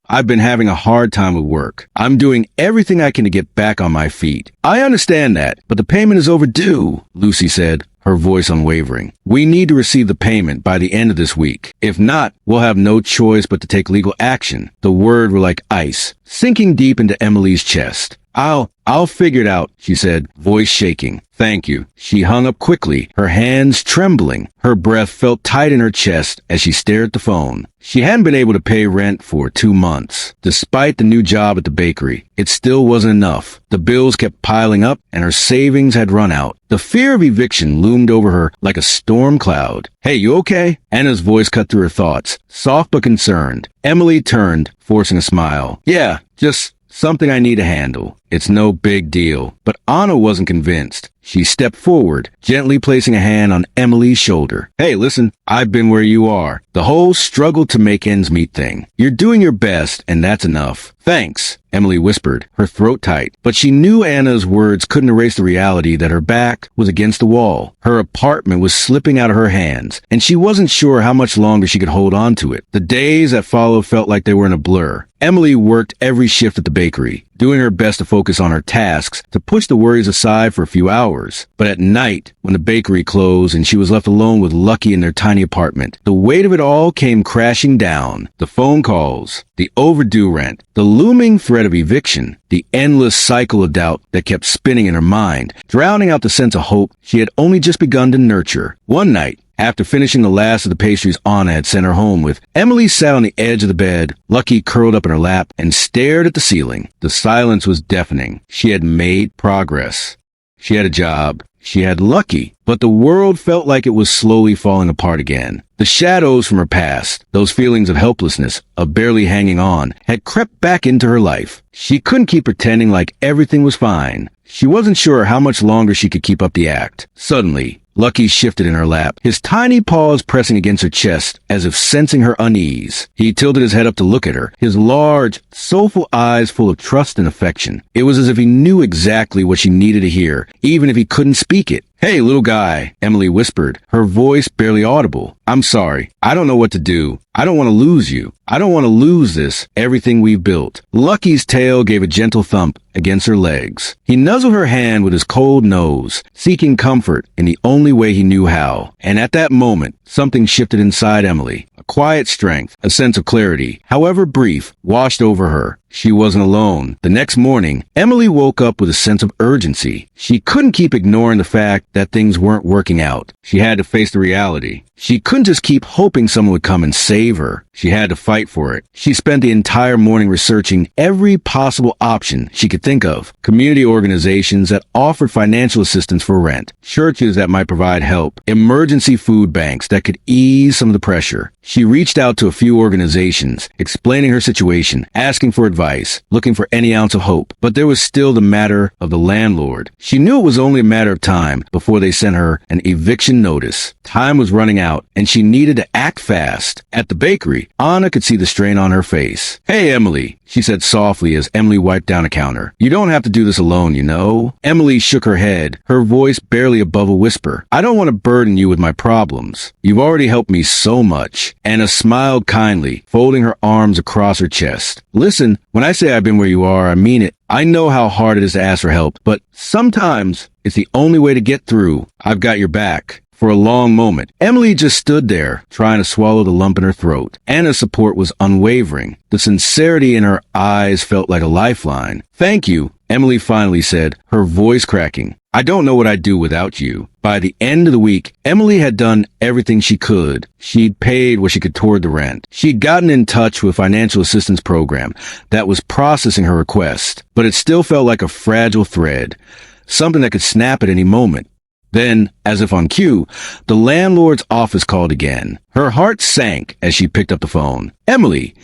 I've been having a hard time with work. I'm doing everything I can to get back on my feet. "I understand that, but the payment is overdue," Lucy said, her voice unwavering. "We need to receive the payment by the end of this week. If not, we'll have no choice but to take legal action." The words were like ice, sinking deep into Emily's chest. I'll figure it out," she said, voice shaking. "Thank you." She hung up quickly, her hands trembling. Her breath felt tight in her chest as she stared at the phone. She hadn't been able to pay rent for 2 months. Despite the new job at the bakery, it still wasn't enough. The bills kept piling up and her savings had run out. The fear of eviction loomed over her like a storm cloud. "Hey, you okay?" Anna's voice cut through her thoughts, soft but concerned. Emily turned, forcing a smile. "Yeah, just something I need to handle. It's no big deal." But Anna wasn't convinced. She stepped forward, gently placing a hand on Emily's shoulder. "Hey, listen, I've been where you are. The whole struggle to make ends meet thing. You're doing your best, and that's enough." "Thanks," Emily whispered, her throat tight. But she knew Anna's words couldn't erase the reality that her back was against the wall. Her apartment was slipping out of her hands, and she wasn't sure how much longer she could hold on to it. The days that followed felt like they were in a blur. Emily worked every shift at the bakery, doing her best to focus on her tasks, to push the worries aside for a few hours. But at night, when the bakery closed and she was left alone with Lucky in their tiny apartment, the weight of it all came crashing down. The phone calls, the overdue rent, the looming threat of eviction, the endless cycle of doubt that kept spinning in her mind, drowning out the sense of hope she had only just begun to nurture. One night, after finishing the last of the pastries Anna had sent her home with, Emily sat on the edge of the bed, Lucky curled up in her lap, and stared at the ceiling. The silence was deafening. She had made progress. She had a job. She had Lucky. But the world felt like it was slowly falling apart again. The shadows from her past, those feelings of helplessness, of barely hanging on, had crept back into her life. She couldn't keep pretending like everything was fine. She wasn't sure how much longer she could keep up the act. Suddenly, Lucky shifted in her lap, his tiny paws pressing against her chest as if sensing her unease. He tilted his head up to look at her, his large, soulful eyes full of trust and affection. It was as if he knew exactly what she needed to hear, even if he couldn't speak it. "Hey, little guy," Emily whispered, her voice barely audible. "I'm sorry. I don't know what to do. I don't want to lose you. I don't want to lose this, everything we've built." Lucky's tail gave a gentle thump against her legs. He nuzzled her hand with his cold nose, seeking comfort in the only way he knew how. And at that moment, something shifted inside Emily. A quiet strength, a sense of clarity, however brief, washed over her. She wasn't alone. The next morning, Emily woke up with a sense of urgency. She couldn't keep ignoring the fact that things weren't working out. She had to face the reality. She couldn't just keep hoping someone would come and save her. She had to fight for it. She spent the entire morning researching every possible option she could think of. Community organizations that offered financial assistance for rent, churches that might provide help, emergency food banks that could ease some of the pressure. She reached out to a few organizations, explaining her situation, asking for advice, looking for any ounce of hope. But there was still the matter of the landlord. She knew it was only a matter of time before they sent her an eviction notice. Time was running out, and she needed to act fast. At the bakery, Anna could see the strain on her face. "Hey, Emily," she said softly as Emily wiped down a counter. "You don't have to do this alone, you know." Emily shook her head, her voice barely above a whisper. "I don't want to burden you with my problems. You've already helped me so much." Anna smiled kindly, folding her arms across her chest. "Listen, when I say I've been where you are, I mean it. I know how hard it is to ask for help, but sometimes it's the only way to get through. I've got your back." For a long moment, Emily just stood there, trying to swallow the lump in her throat. Anna's support was unwavering. The sincerity in her eyes felt like a lifeline. "Thank you," Emily finally said, her voice cracking. I don't know what I'd do without you. By the end of the week, Emily had done everything she could. She'd paid what she could toward the rent. She'd gotten in touch with a financial assistance program that was processing her request, but it still felt like a fragile thread, something that could snap at any moment. Then, as if on cue, the landlord's office called again. Her heart sank as she picked up the phone. Emily,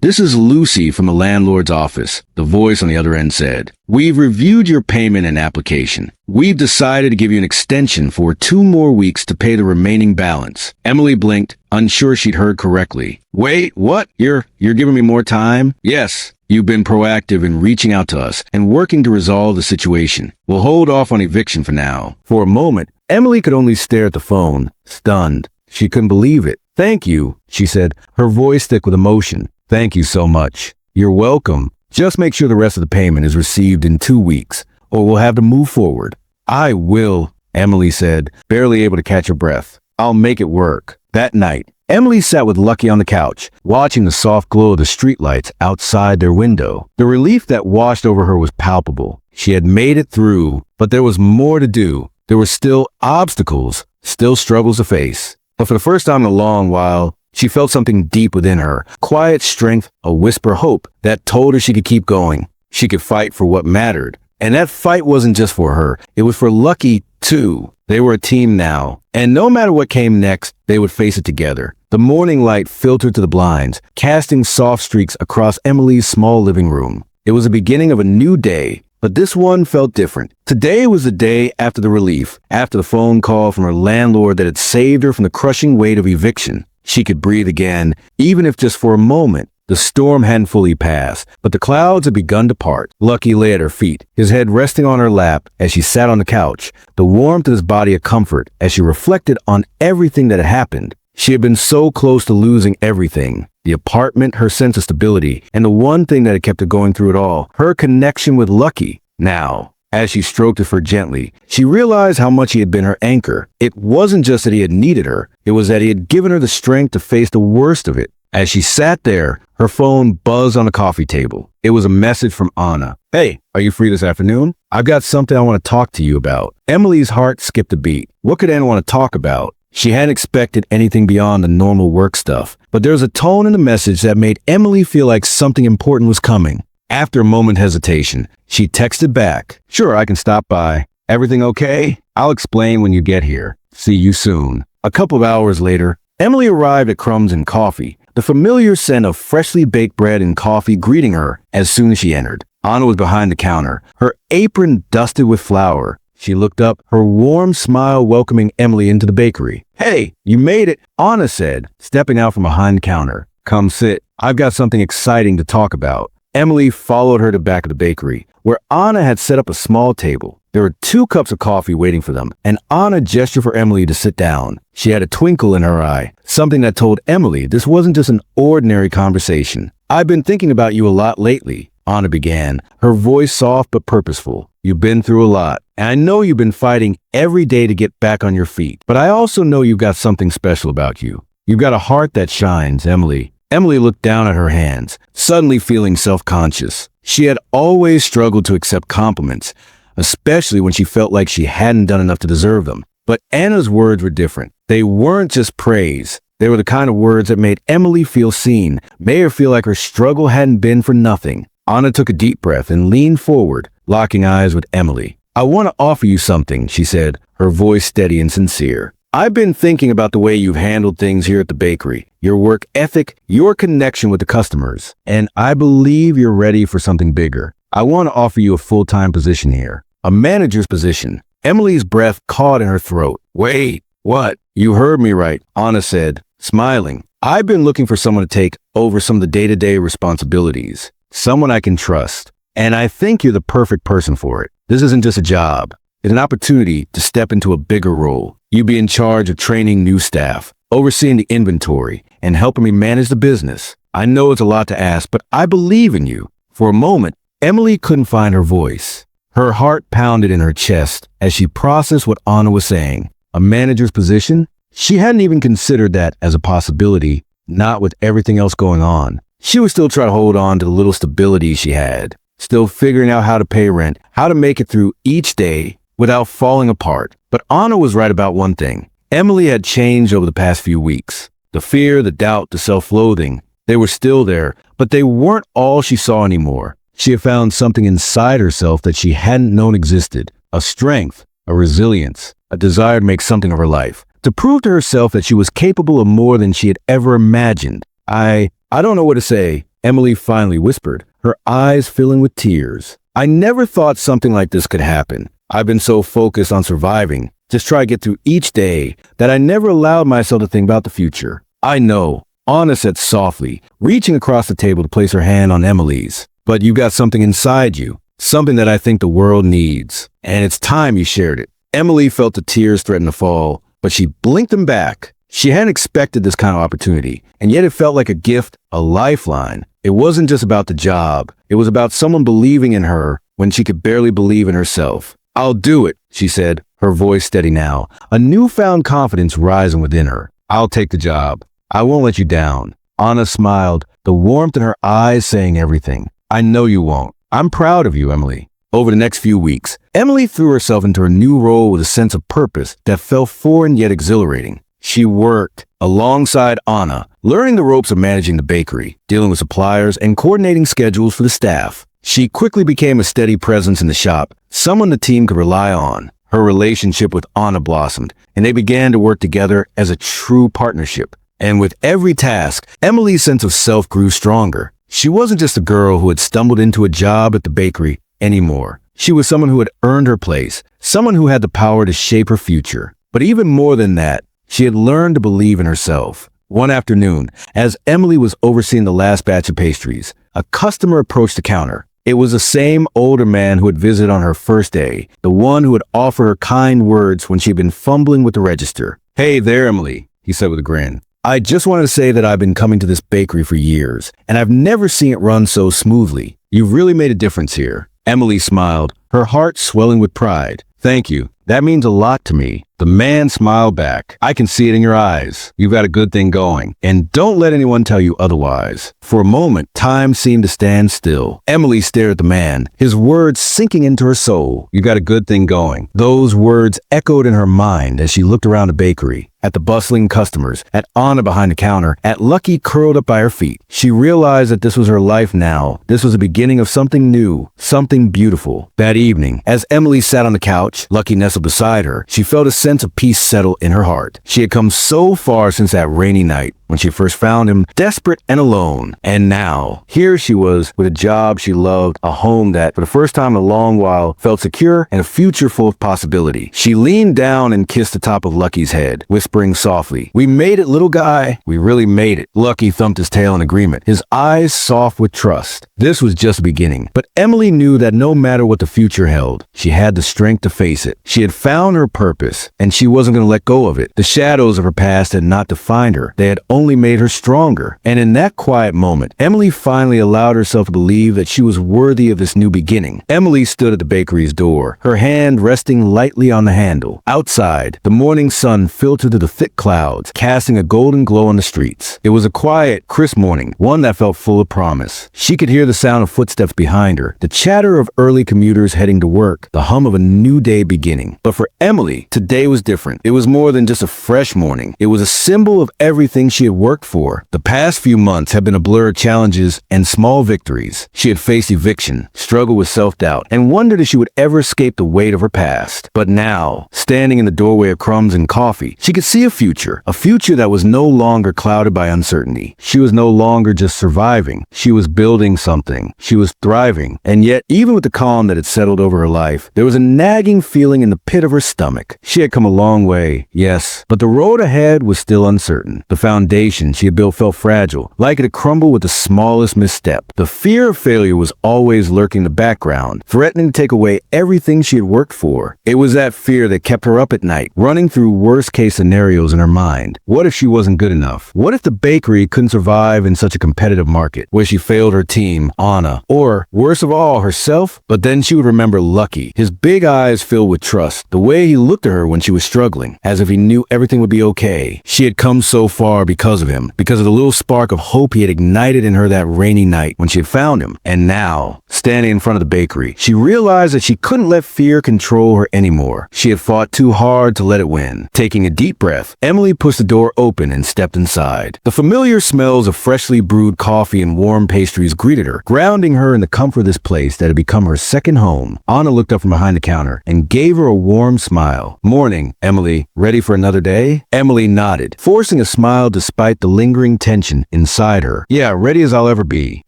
this is Lucy from the landlord's office, the voice on the other end said. We've reviewed your payment and application. We've decided to give you an extension for 2 more weeks to pay the remaining balance. Emily blinked, unsure she'd heard correctly. Wait, what? You're giving me more time? Yes. You've been proactive in reaching out to us and working to resolve the situation. We'll hold off on eviction for now. For a moment, Emily could only stare at the phone, stunned. She couldn't believe it. Thank you, she said, her voice thick with emotion. Thank you so much. You're welcome. Just make sure the rest of the payment is received in 2 weeks, or we'll have to move forward. I will, Emily said, barely able to catch her breath. I'll make it work. That night, Emily sat with Lucky on the couch, watching the soft glow of the streetlights outside their window. The relief that washed over her was palpable. She had made it through, but there was more to do. There were still obstacles, still struggles to face. But for the first time in a long while, she felt something deep within her, quiet strength, a whisper of hope that told her she could keep going. She could fight for what mattered. And that fight wasn't just for her. It was for Lucky, too. They were a team now. And no matter what came next, they would face it together. The morning light filtered to the blinds, casting soft streaks across Emily's small living room. It was the beginning of a new day, but this one felt different. Today was the day after the relief, after the phone call from her landlord that had saved her from the crushing weight of eviction. She could breathe again, even if just for a moment. The storm hadn't fully passed, but the clouds had begun to part. Lucky lay at her feet, his head resting on her lap as she sat on the couch, the warmth of his body a comfort as she reflected on everything that had happened. She had been so close to losing everything. The apartment, her sense of stability, and the one thing that had kept her going through it all, her connection with Lucky. Now, as she stroked her gently, she realized how much he had been her anchor. It wasn't just that he had needed her, it was that he had given her the strength to face the worst of it. As she sat there, her phone buzzed on the coffee table. It was a message from Anna. Hey, are you free this afternoon? I've got something I want to talk to you about. Emily's heart skipped a beat. What could Anna want to talk about? She hadn't expected anything beyond the normal work stuff, but there was a tone in the message that made Emily feel like something important was coming. After a moment hesitation, she texted back, Sure, I can stop by. Everything okay? I'll explain when you get here. See you soon. A couple of hours later, Emily arrived at Crumbs and Coffee, the familiar scent of freshly baked bread and coffee greeting her as soon as she entered. Anna was behind the counter, her apron dusted with flour. She looked up, her warm smile welcoming Emily into the bakery. Hey, you made it, Anna said, stepping out from behind the counter. Come sit. I've got something exciting to talk about. Emily followed her to the back of the bakery, where Anna had set up a small table. There were 2 cups of coffee waiting for them, and Anna gestured for Emily to sit down. She had a twinkle in her eye, something that told Emily this wasn't just an ordinary conversation. I've been thinking about you a lot lately, Anna began, her voice soft but purposeful. You've been through a lot, and I know you've been fighting every day to get back on your feet. But I also know you've got something special about you. You've got a heart that shines, Emily. Emily looked down at her hands, suddenly feeling self-conscious. She had always struggled to accept compliments, especially when she felt like she hadn't done enough to deserve them. But Anna's words were different. They weren't just praise. They were the kind of words that made Emily feel seen, made her feel like her struggle hadn't been for nothing. Anna took a deep breath and leaned forward, locking eyes with Emily. I want to offer you something, she said, her voice steady and sincere. I've been thinking about the way you've handled things here at the bakery, your work ethic, your connection with the customers, and I believe you're ready for something bigger. I want to offer you a full-time position here, a manager's position. Emily's breath caught in her throat. Wait, what? You heard me right, Anna said, smiling. I've been looking for someone to take over some of the day-to-day responsibilities, someone I can trust, and I think you're the perfect person for it. This isn't just a job. It's an opportunity to step into a bigger role. You be in charge of training new staff, overseeing the inventory, and helping me manage the business. I know it's a lot to ask, but I believe in you. For a moment, Emily couldn't find her voice. Her heart pounded in her chest as she processed what Anna was saying. A manager's position? She hadn't even considered that as a possibility, not with everything else going on. She would still try to hold on to the little stability she had. still figuring out how to pay rent, how to make it through each day without falling apart. But Anna was right about one thing. Emily had changed over the past few weeks. The fear, the doubt, the self-loathing, they were still there, but they weren't all she saw anymore. She had found something inside herself that she hadn't known existed. A strength, a resilience, a desire to make something of her life. To prove to herself that she was capable of more than she had ever imagined. I don't know what to say, Emily finally whispered, her eyes filling with tears. I never thought something like this could happen. I've been so focused on surviving, just try to get through each day, that I never allowed myself to think about the future. I know, Anna said softly, reaching across the table to place her hand on Emily's. But you got something inside you, something that I think the world needs. And it's time you shared it. Emily felt the tears threaten to fall, but she blinked them back. She hadn't expected this kind of opportunity, and yet it felt like a gift, a lifeline. It wasn't just about the job. It was about someone believing in her when she could barely believe in herself. I'll do it, she said, her voice steady now, a newfound confidence rising within her. I'll take the job. I won't let you down. Anna smiled, the warmth in her eyes saying everything. I know you won't. I'm proud of you, Emily. Over the next few weeks, Emily threw herself into her new role with a sense of purpose that felt foreign yet exhilarating. She worked alongside Anna, learning the ropes of managing the bakery, dealing with suppliers, and coordinating schedules for the staff. She quickly became a steady presence in the shop, someone the team could rely on. Her relationship with Anna blossomed, and they began to work together as a true partnership. And with every task, Emily's sense of self grew stronger. She wasn't just a girl who had stumbled into a job at the bakery anymore. She was someone who had earned her place, someone who had the power to shape her future. But even more than that, she had learned to believe in herself. One afternoon, as Emily was overseeing the last batch of pastries, a customer approached the counter. It was the same older man who had visited on her first day, the one who had offered her kind words when she had been fumbling with the register. "Hey there, Emily," he said with a grin. "I just wanted to say that I've been coming to this bakery for years, and I've never seen it run so smoothly. You've really made a difference here." Emily smiled, her heart swelling with pride. "Thank you. That means a lot to me." The man smiled back. "I can see it in your eyes. You've got a good thing going. And don't let anyone tell you otherwise." For a moment, time seemed to stand still. Emily stared at the man, his words sinking into her soul. "You got a good thing going." Those words echoed in her mind as she looked around the bakery, at the bustling customers, at Anna behind the counter, at Lucky curled up by her feet. She realized that this was her life now. This was the beginning of something new, something beautiful. That evening, as Emily sat on the couch, Lucky nestled beside her, she felt a sense of peace settle in her heart. She had come so far since that rainy night when she first found him, desperate and alone. And now, here she was with a job she loved, a home that, for the first time in a long while, felt secure and a future full of possibility. She leaned down and kissed the top of Lucky's head, whispering softly, "We made it, little guy. We really made it." Lucky thumped his tail in agreement, his eyes soft with trust. This was just the beginning. But Emily knew that no matter what the future held, she had the strength to face it. She had found her purpose, and she wasn't going to let go of it. The shadows of her past had not defined her. They had only made her stronger. And in that quiet moment, Emily finally allowed herself to believe that she was worthy of this new beginning. Emily stood at the bakery's door, her hand resting lightly on the handle. Outside, the morning sun filtered through the thick clouds, casting a golden glow on the streets. It was a quiet, crisp morning, one that felt full of promise. She could hear the sound of footsteps behind her, the chatter of early commuters heading to work, the hum of a new day beginning. But for Emily, today was different. It was more than just a fresh morning. It was a symbol of everything she had worked for. The past few months had been a blur of challenges and small victories. She had faced eviction, struggled with self-doubt, and wondered if she would ever escape the weight of her past. But now, standing in the doorway of crumbs and coffee, she could see a future that was no longer clouded by uncertainty. She was no longer just surviving. She was building something. She was thriving. And yet, even with the calm that had settled over her life, there was a nagging feeling in the pit of her stomach. She had come a long way, yes, but the road ahead was still uncertain. The foundation she had built felt fragile, like it had crumbled with the smallest misstep. The fear of failure was always lurking in the background, threatening to take away everything she had worked for. It was that fear that kept her up at night, running through worst-case scenarios in her mind. What if she wasn't good enough? What if the bakery couldn't survive in such a competitive market, where she failed her team, Anna, or, worst of all, herself? But then she would remember Lucky, his big eyes filled with trust, the way he looked at her when she was struggling, as if he knew everything would be okay. She had come so far because because of him, because of the little spark of hope he had ignited in her that rainy night when she had found him. And now, standing in front of the bakery, she realized that she couldn't let fear control her anymore. She had fought too hard to let it win. Taking a deep breath, Emily pushed the door open and stepped inside. The familiar smells of freshly brewed coffee and warm pastries greeted her, grounding her in the comfort of this place that had become her second home. Anna looked up from behind the counter and gave her a warm smile. "Morning, Emily. Ready for another day?" Emily nodded, forcing a smile despite the lingering tension inside her. "Yeah, ready as I'll ever be."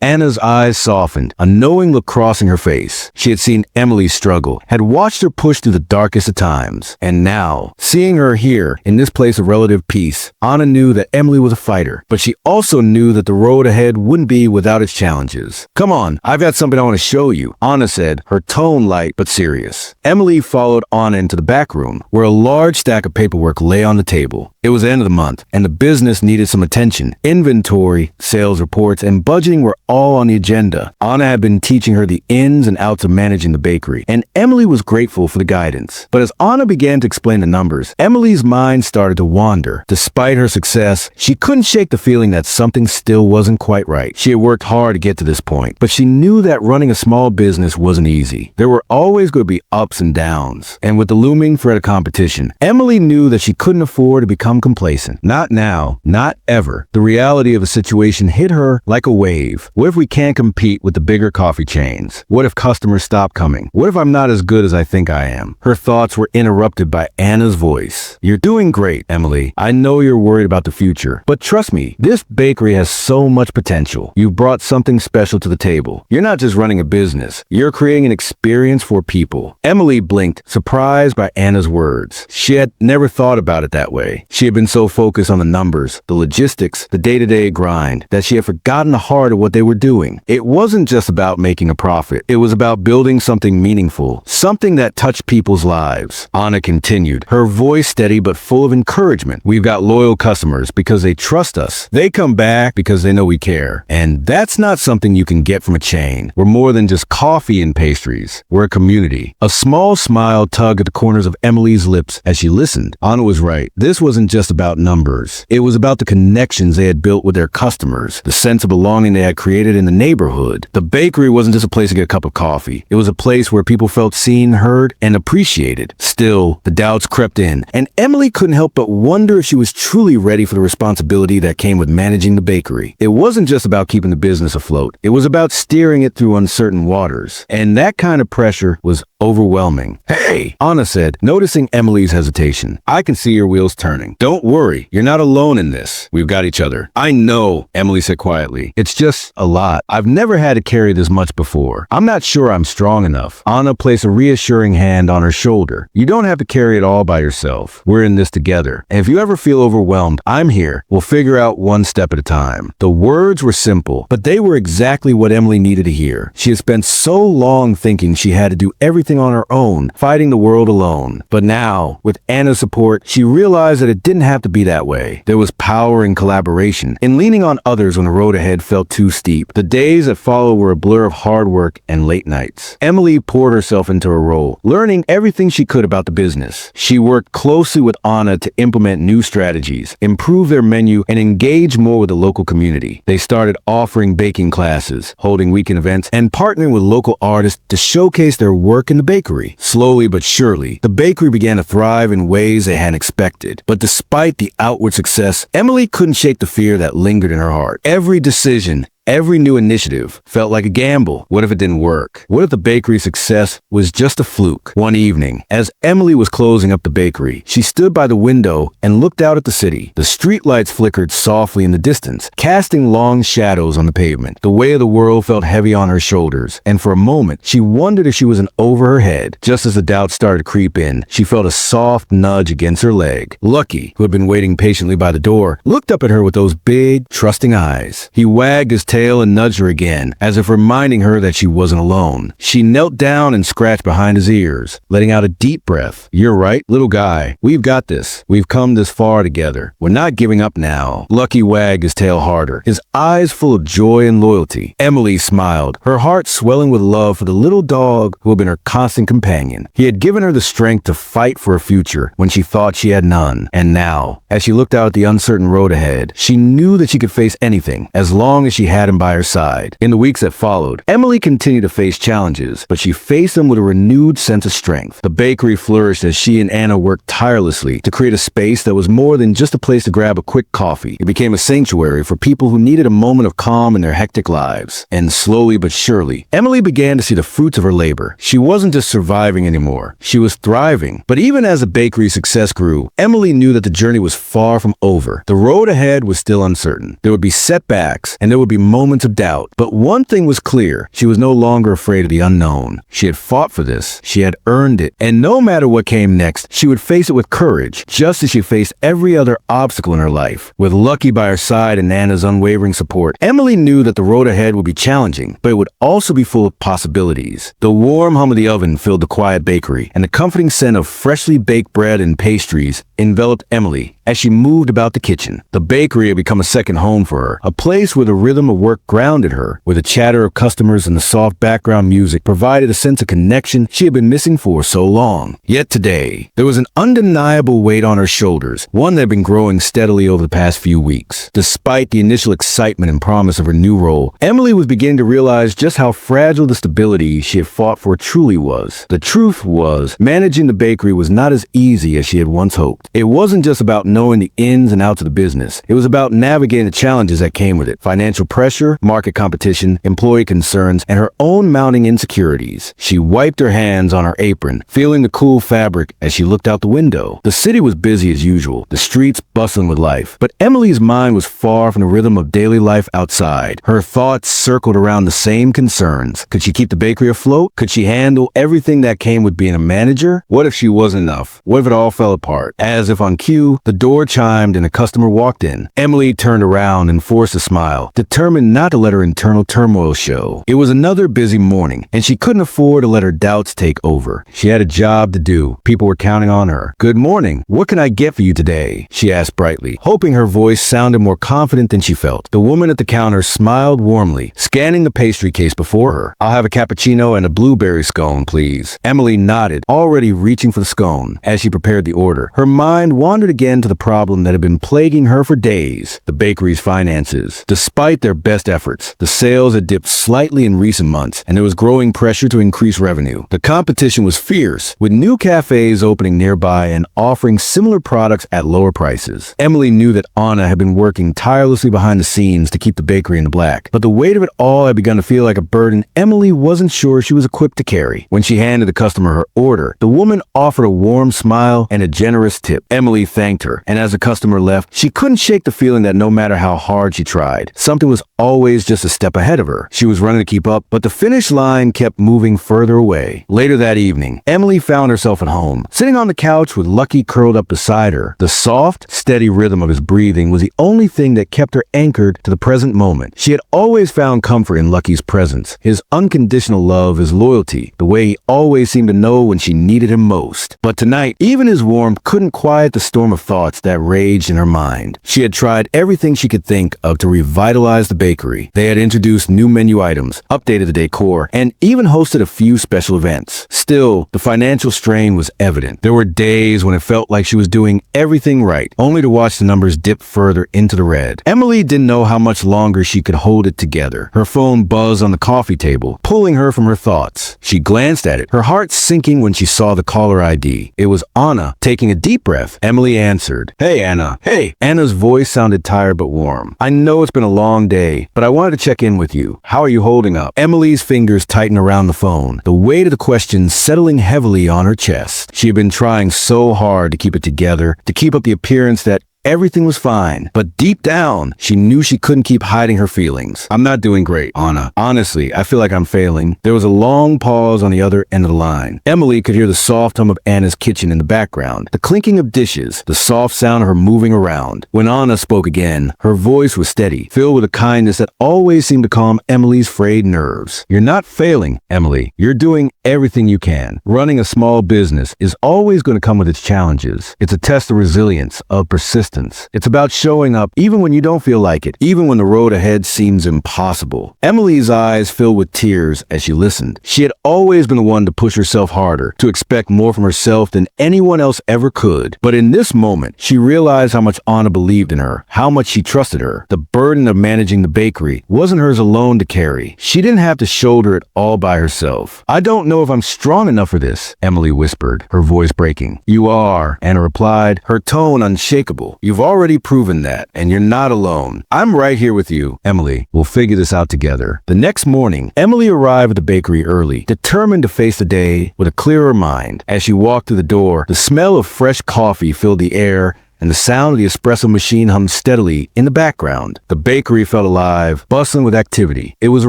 Anna's eyes softened, a knowing look crossing her face. She had seen Emily struggle, had watched her push through the darkest of times. And now, seeing her here, in this place of relative peace, Anna knew that Emily was a fighter, but she also knew that the road ahead wouldn't be without its challenges. "Come on, I've got something I want to show you," Anna said, her tone light but serious. Emily followed Anna into the back room, where a large stack of paperwork lay on the table. It was the end of the month, and the business needed some attention. Inventory, sales reports, and budgeting were all on the agenda. Anna had been teaching her the ins and outs of managing the bakery, and Emily was grateful for the guidance. But as Anna began to explain the numbers, Emily's mind started to wander. Despite her success, she couldn't shake the feeling that something still wasn't quite right. She had worked hard to get to this point, but she knew that running a small business wasn't easy. There were always going to be ups and downs, and with the looming threat of competition, Emily knew that she couldn't afford to become complacent. Not now, not ever. The reality of the situation hit her like a wave. What if we can't compete with the bigger coffee chains? What if customers stop coming? What if I'm not as good as I think I am? Her thoughts were interrupted by Anna's voice. "You're doing great, Emily. I know you're worried about the future, but trust me, this bakery has so much potential. You've brought something special to the table. You're not just running a business. You're creating an experience for people." Emily blinked, surprised by Anna's words. She had never thought about it that way. She had been so focused on the numbers, the logistics, the day-to-day grind, that she had forgotten the heart of what they were doing. It wasn't just about making a profit. It was about building something meaningful, something that touched people's lives. Anna continued, her voice steady but full of encouragement. "We've got loyal customers because they trust us. They come back because they know we care. And that's not something you can get from a chain. We're more than just coffee and pastries. We're a community." A small smile tugged at the corners of Emily's lips as she listened. Anna was right. This wasn't just about numbers. It was about the connections they had built with their customers, the sense of belonging they had created in the neighborhood. The bakery wasn't just a place to get a cup of coffee. It was a place where people felt seen, heard, and appreciated. Still, the doubts crept in, and Emily couldn't help but wonder if she was truly ready for the responsibility that came with managing the bakery. It wasn't just about keeping the business afloat. It was about steering it through uncertain waters. And that kind of pressure was overwhelming. "Hey," Anna said, noticing Emily's hesitation. "I can see your wheels turning. Don't worry, you're not alone in this. We've got each other." "I know," Emily said quietly. "It's just a lot. I've never had to carry this much before. I'm not sure I'm strong enough." Anna placed a reassuring hand on her shoulder. "You don't have to carry it all by yourself. We're in this together. And if you ever feel overwhelmed, I'm here. We'll figure out one step at a time." The words were simple, but they were exactly what Emily needed to hear. She had spent so long thinking she had to do everything on her own, fighting the world alone. But now, with Anna's support, she realized that it didn't have to be that way. There was power in collaboration, in leaning on others when the road ahead felt too steep. The days that followed were a blur of hard work and late nights. Emily poured herself into her role, learning everything she could about the business. She worked closely with Anna to implement new strategies, improve their menu, and engage more with the local community. They started offering baking classes, holding weekend events, and partnering with local artists to showcase their work in the bakery. Slowly but surely, the bakery began to thrive in ways they hadn't expected. But despite the outward success, Emily couldn't shake the fear that lingered in her heart. Every decision, every new initiative felt like a gamble. What if it didn't work? What if the bakery's success was just a fluke? One evening, as Emily was closing up the bakery, she stood by the window and looked out at the city. The streetlights flickered softly in the distance, casting long shadows on the pavement. The weight of the world felt heavy on her shoulders, and for a moment, she wondered if she was in over her head. Just as the doubt started to creep in, she felt a soft nudge against her leg. Lucky, who had been waiting patiently by the door, looked up at her with those big, trusting eyes. He wagged his tail and nudged her again, as if reminding her that she wasn't alone. She knelt down and scratched behind his ears, letting out a deep breath. "You're right, little guy. We've got this. We've come this far together. We're not giving up now." Lucky wagged his tail harder, his eyes full of joy and loyalty. Emily smiled, her heart swelling with love for the little dog who had been her constant companion. He had given her the strength to fight for a future when she thought she had none. And now, as she looked out at the uncertain road ahead, she knew that she could face anything as long as she had him by her side. In the weeks that followed, Emily continued to face challenges, but she faced them with a renewed sense of strength. The bakery flourished as she and Anna worked tirelessly to create a space that was more than just a place to grab a quick coffee. It became a sanctuary for people who needed a moment of calm in their hectic lives. And slowly but surely, Emily began to see the fruits of her labor. She wasn't just surviving anymore, she was thriving. But even as the bakery's success grew, Emily knew that the journey was far from over. The road ahead was still uncertain. There would be setbacks, and there would be moments of doubt. But one thing was clear, she was no longer afraid of the unknown. She had fought for this, she had earned it, and no matter what came next, she would face it with courage, just as she faced every other obstacle in her life. With Lucky by her side and Anna's unwavering support, Emily knew that the road ahead would be challenging, but it would also be full of possibilities. The warm hum of the oven filled the quiet bakery, and the comforting scent of freshly baked bread and pastries enveloped Emily as she moved about the kitchen. The bakery had become a second home for her, a place where the rhythm of work grounded her, where the chatter of customers and the soft background music provided a sense of connection she had been missing for so long. Yet today, there was an undeniable weight on her shoulders, one that had been growing steadily over the past few weeks. Despite the initial excitement and promise of her new role, Emily was beginning to realize just how fragile the stability she had fought for truly was. The truth was, managing the bakery was not as easy as she had once hoped. It wasn't just about knowing the ins and outs of the business. It was about navigating the challenges that came with it. Financial pressure, market competition, employee concerns, and her own mounting insecurities. She wiped her hands on her apron, feeling the cool fabric as she looked out the window. The city was busy as usual, the streets bustling with life. But Emily's mind was far from the rhythm of daily life outside. Her thoughts circled around the same concerns. Could she keep the bakery afloat? Could she handle everything that came with being a manager? What if she wasn't enough? What if it all fell apart? As if on cue, the door chimed and a customer walked in. Emily turned around and forced a smile, determined not to let her internal turmoil show. It was another busy morning, and she couldn't afford to let her doubts take over. She had a job to do. People were counting on her. "Good morning. What can I get for you today?" she asked brightly, hoping her voice sounded more confident than she felt. The woman at the counter smiled warmly, scanning the pastry case before her. "I'll have a cappuccino and a blueberry scone, please." Emily nodded, already reaching for the scone. As she prepared the order, her mind wandered again to the problem that had been plaguing her for days: the bakery's finances. Despite their best efforts, the sales had dipped slightly in recent months, and there was growing pressure to increase revenue. The competition was fierce, with new cafes opening nearby and offering similar products at lower prices. Emily knew that Anna had been working tirelessly behind the scenes to keep the bakery in the black, but the weight of it all had begun to feel like a burden Emily wasn't sure she was equipped to carry. When she handed the customer her order, the woman offered a warm smile and a generous tip. Emily thanked her, and as the customer left, she couldn't shake the feeling that no matter how hard she tried, something was always just a step ahead of her. She was running to keep up, but the finish line kept moving further away. Later that evening, Emily found herself at home, sitting on the couch with Lucky curled up beside her. The soft, steady rhythm of his breathing was the only thing that kept her anchored to the present moment. She had always found comfort in Lucky's presence, his unconditional love, his loyalty, the way he always seemed to know when she needed him most. But tonight, even his warmth couldn't quiet the storm of thoughts that raged in her mind. She had tried everything she could think of to revitalize the bakery. They had introduced new menu items, updated the decor, and even hosted a few special events. Still, the financial strain was evident. There were days when it felt like she was doing everything right, only to watch the numbers dip further into the red. Emily didn't know how much longer she could hold it together. Her phone buzzed on the coffee table, pulling her from her thoughts. She glanced at it, her heart sinking when she saw the caller ID. It was Anna. Taking a deep breath, Emily answered. "Hey, Anna." "Hey." Anna's voice sounded tired but warm. "I know it's been a long day, but I wanted to check in with you. How are you holding up?" Emily's fingers tightened around the phone, the weight of the question settling heavily on her chest. She had been trying so hard to keep it together, to keep up the appearance that everything was fine. But deep down, she knew she couldn't keep hiding her feelings. "I'm not doing great, Anna. Honestly, I feel like I'm failing." There was a long pause on the other end of the line. Emily could hear the soft hum of Anna's kitchen in the background, the clinking of dishes, the soft sound of her moving around. When Anna spoke again, her voice was steady, filled with a kindness that always seemed to calm Emily's frayed nerves. "You're not failing, Emily. You're doing everything you can. Running a small business is always going to come with its challenges. It's a test of resilience, of persistence. It's about showing up even when you don't feel like it, even when the road ahead seems impossible." Emily's eyes filled with tears as she listened. She had always been the one to push herself harder, to expect more from herself than anyone else ever could. But in this moment, she realized how much Anna believed in her, how much she trusted her. The burden of managing the bakery wasn't hers alone to carry. She didn't have to shoulder it all by herself. "I don't know if I'm strong enough for this," Emily whispered, her voice breaking. "You are," Anna replied, her tone unshakable. "You've already proven that, and you're not alone. I'm right here with you, Emily. We'll figure this out together." The next morning, Emily arrived at the bakery early, determined to face the day with a clearer mind. As she walked through the door, the smell of fresh coffee filled the air, and the sound of the espresso machine hummed steadily in the background. The bakery felt alive, bustling with activity. It was a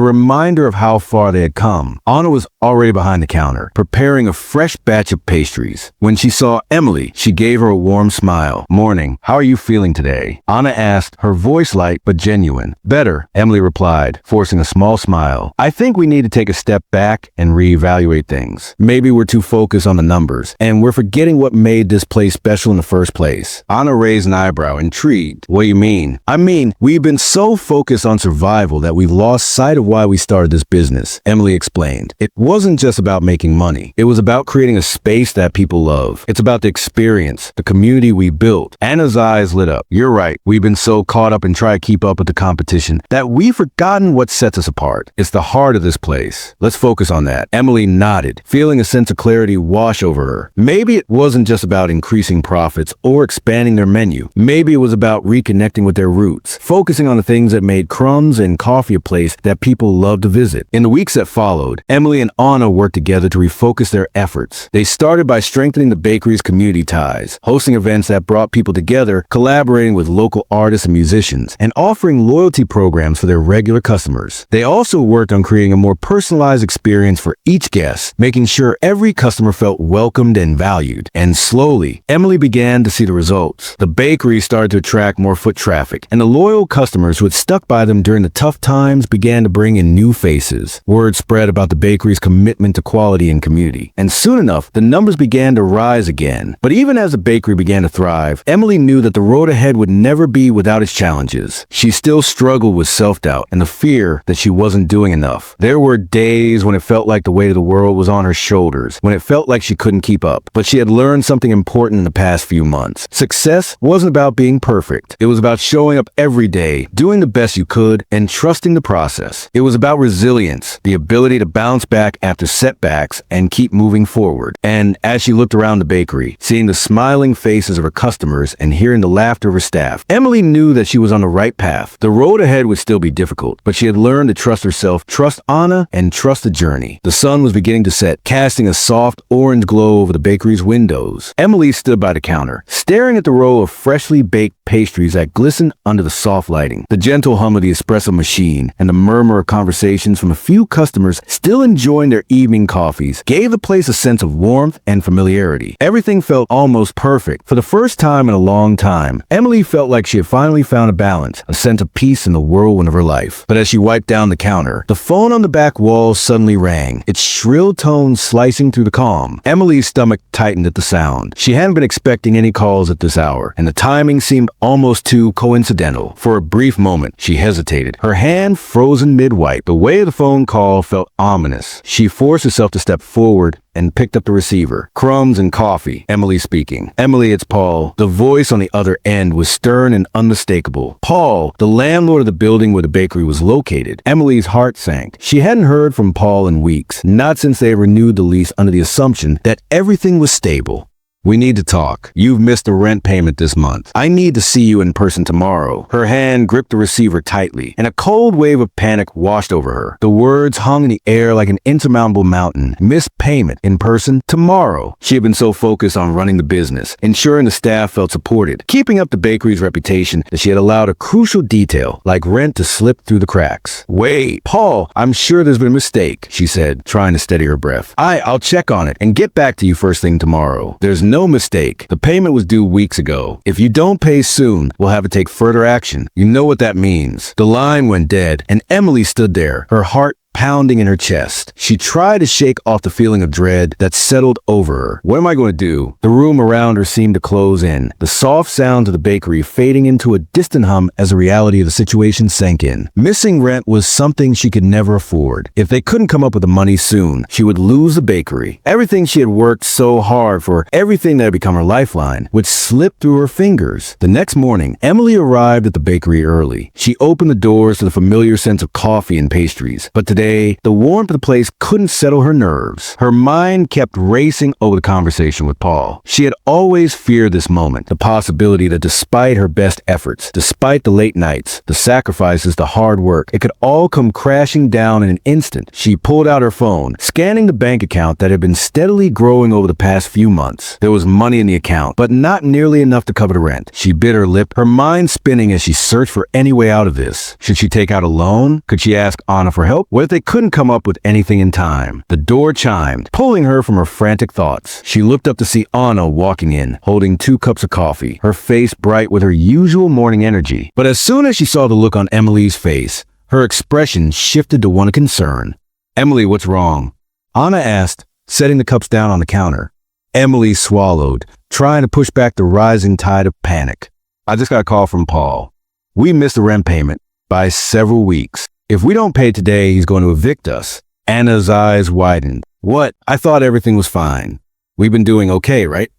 reminder of how far they had come. Anna was already behind the counter, preparing a fresh batch of pastries. When she saw Emily, she gave her a warm smile. "Morning. How are you feeling today?" Anna asked, her voice light but genuine. "Better," Emily replied, forcing a small smile. "I think we need to take a step back and reevaluate things. Maybe we're too focused on the numbers, and we're forgetting what made this place special in the first place." Anna raised an eyebrow, intrigued. "What do you mean?" "I mean, we've been so focused on survival that we've lost sight of why we started this business," Emily explained. "It wasn't just about making money. It was about creating a space that people love. It's about the experience, the community we built." Anna's eyes lit up. "You're right. We've been so caught up in trying to keep up with the competition that we've forgotten what sets us apart. It's the heart of this place. Let's focus on that." Emily nodded, feeling a sense of clarity wash over her. Maybe it wasn't just about increasing profits or expanding their menu. Maybe it was about reconnecting with their roots, focusing on the things that made Crumbs and Coffee a place that people loved to visit. In the weeks that followed, Emily and Anna worked together to refocus their efforts. They started by strengthening the bakery's community ties, hosting events that brought people together, collaborating with local artists and musicians, and offering loyalty programs for their regular customers. They also worked on creating a more personalized experience for each guest, making sure every customer felt welcomed and valued. And slowly, Emily began to see the results. The bakery started to attract more foot traffic, and the loyal customers who had stuck by them during the tough times began to bring in new faces. Word spread about the bakery's commitment to quality and community, and soon enough, the numbers began to rise again. But even as the bakery began to thrive, Emily knew that the road ahead would never be without its challenges. She still struggled with self-doubt and the fear that she wasn't doing enough. There were days when it felt like the weight of the world was on her shoulders, when it felt like she couldn't keep up. But she had learned something important in the past few months. Success wasn't about being perfect. It was about showing up every day, doing the best you could, and trusting the process. It was about resilience, the ability to bounce back after setbacks and keep moving forward. And as she looked around the bakery, seeing the smiling faces of her customers and hearing the laughter of her staff, Emily knew that she was on the right path. The road ahead would still be difficult, but she had learned to trust herself, trust Anna, and trust the journey. The sun was beginning to set, casting a soft orange glow over the bakery's windows. Emily stood by the counter, staring at the row of freshly baked pastries that glistened under the soft lighting. The gentle hum of the espresso machine and the murmur of conversations from a few customers still enjoying their evening coffees gave the place a sense of warmth and familiarity. Everything felt almost perfect. For the first time in a long time, Emily felt like she had finally found a balance, a sense of peace in the whirlwind of her life. But as she wiped down the counter, the phone on the back wall suddenly rang, its shrill tones slicing through the calm. Emily's stomach tightened at the sound. She hadn't been expecting any calls at this hour, and the timing seemed almost too coincidental. For a brief moment, she hesitated, her hand frozen mid-wipe. The way of the phone call felt ominous. She forced herself to step forward and picked up the receiver. "Crumbs and Coffee," Emily speaking. "Emily, it's Paul." The voice on the other end was stern and unmistakable. Paul, the landlord of the building where the bakery was located. Emily's heart sank. She hadn't heard from Paul in weeks, not since they renewed the lease under the assumption that everything was stable. We need to talk. You've missed a rent payment this month. I need to see you in person tomorrow. Her hand gripped the receiver tightly, and a cold wave of panic washed over her. The words hung in the air like an insurmountable mountain. Missed payment in person tomorrow. She had been so focused on running the business, ensuring the staff felt supported, keeping up the bakery's reputation, that she had allowed a crucial detail, like rent, to slip through the cracks. Wait, Paul, I'm sure there's been a mistake, she said, trying to steady her breath. I'll check on it and get back to you first thing tomorrow. There's no mistake. The payment was due weeks ago. If you don't pay soon, we'll have to take further action. You know what that means. The line went dead, and Emily stood there, her heart pounding in her chest. She tried to shake off the feeling of dread that settled over her. What am I going to do? The room around her seemed to close in, the soft sounds of the bakery fading into a distant hum as the reality of the situation sank in. Missing rent was something she could never afford. If they couldn't come up with the money soon, she would lose the bakery. Everything she had worked so hard for, everything that had become her lifeline, would slip through her fingers. The next morning, Emily arrived at the bakery early. She opened the doors to the familiar sense of coffee and pastries, but today, the warmth of the place couldn't settle her nerves. Her mind kept racing over the conversation with Paul. She had always feared this moment, the possibility that despite her best efforts, despite the late nights, the sacrifices, the hard work, it could all come crashing down in an instant. She pulled out her phone, scanning the bank account that had been steadily growing over the past few months. There was money in the account, but not nearly enough to cover the rent. She bit her lip, her mind spinning as she searched for any way out of this. Should she take out a loan? Could she ask Anna for help? What if they couldn't come up with anything in time? The door chimed, pulling her from her frantic thoughts. She looked up to see Anna walking in, holding 2 cups of coffee, her face bright with her usual morning energy. But as soon as she saw the look on Emily's face, her expression shifted to one of concern. Emily, what's wrong? Anna asked, setting the cups down on the counter. Emily swallowed, trying to push back the rising tide of panic. I just got a call from Paul. We missed the rent payment by several weeks. If we don't pay today, he's going to evict us. Anna's eyes widened. What? I thought everything was fine. We've been doing okay, right?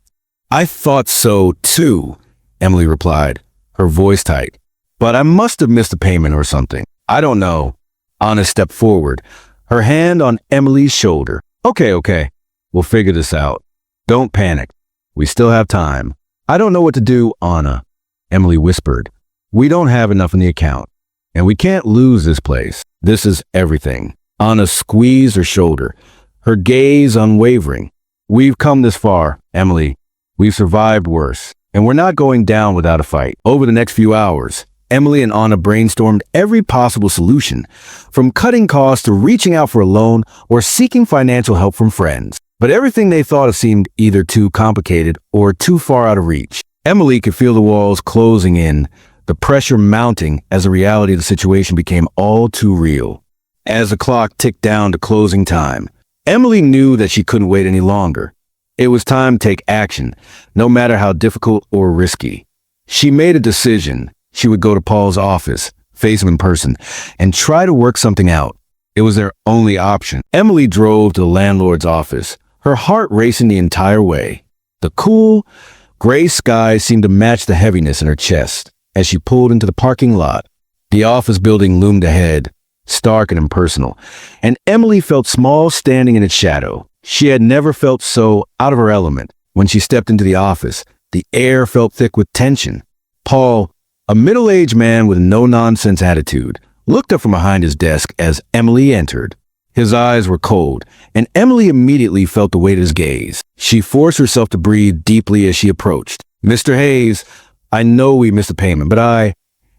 I thought so too, Emily replied, her voice tight. But I must have missed a payment or something. I don't know. Anna stepped forward, her hand on Emily's shoulder. Okay. We'll figure this out. Don't panic. We still have time. I don't know what to do, Anna, Emily whispered. We don't have enough in the account. And we can't lose this place. This is everything. Anna squeezed her shoulder, her gaze unwavering. We've come this far, Emily. We've survived worse, and we're not going down without a fight. Over the next few hours, Emily and Anna brainstormed every possible solution, from cutting costs to reaching out for a loan or seeking financial help from friends. But everything they thought of seemed either too complicated or too far out of reach. Emily could feel the walls closing in, the pressure mounting as the reality of the situation became all too real. As the clock ticked down to closing time, Emily knew that she couldn't wait any longer. It was time to take action, no matter how difficult or risky. She made a decision. She would go to Paul's office, face him in person, and try to work something out. It was their only option. Emily drove to the landlord's office, her heart racing the entire way. The cool, gray sky seemed to match the heaviness in her chest. As she pulled into the parking lot, the office building loomed ahead, stark and impersonal, and Emily felt small standing in its shadow. She had never felt so out of her element. When she stepped into the office, the air felt thick with tension. Paul, a middle-aged man with a no-nonsense attitude, looked up from behind his desk as Emily entered. His eyes were cold, and Emily immediately felt the weight of his gaze. She forced herself to breathe deeply as she approached. Mr. Hayes, I know we missed a payment, but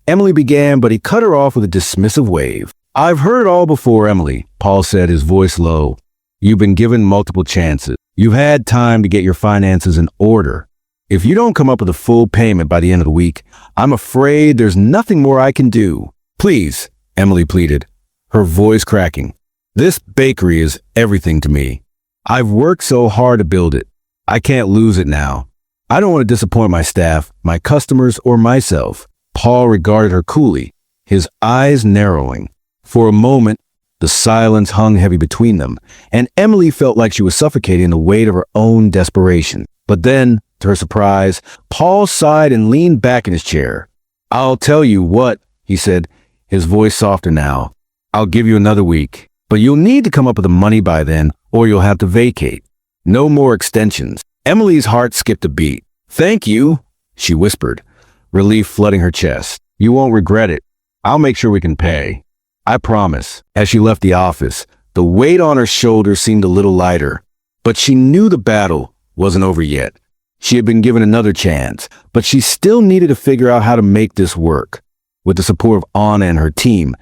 Emily began, but he cut her off with a dismissive wave. I've heard it all before, Emily, Paul said, his voice low. You've been given multiple chances. You've had time to get your finances in order. If you don't come up with a full payment by the end of the week, I'm afraid there's nothing more I can do. Please, Emily pleaded, her voice cracking. This bakery is everything to me. I've worked so hard to build it. I can't lose it now. I don't want to disappoint my staff, my customers, or myself. Paul regarded her coolly, his eyes narrowing. For a moment, the silence hung heavy between them, and Emily felt like she was suffocating the weight of her own desperation. But then, to her surprise, Paul sighed and leaned back in his chair. I'll tell you what, he said, his voice softer now. I'll give you another week, but you'll need to come up with the money by then, or you'll have to vacate. No more extensions. Emily's heart skipped a beat. "Thank you," she whispered, relief flooding her chest. "You won't regret it. I'll make sure we can pay. I promise." As she left the office, the weight on her shoulders seemed a little lighter, but she knew the battle wasn't over yet. She had been given another chance, but she still needed to figure out how to make this work. With the support of Anna and her team,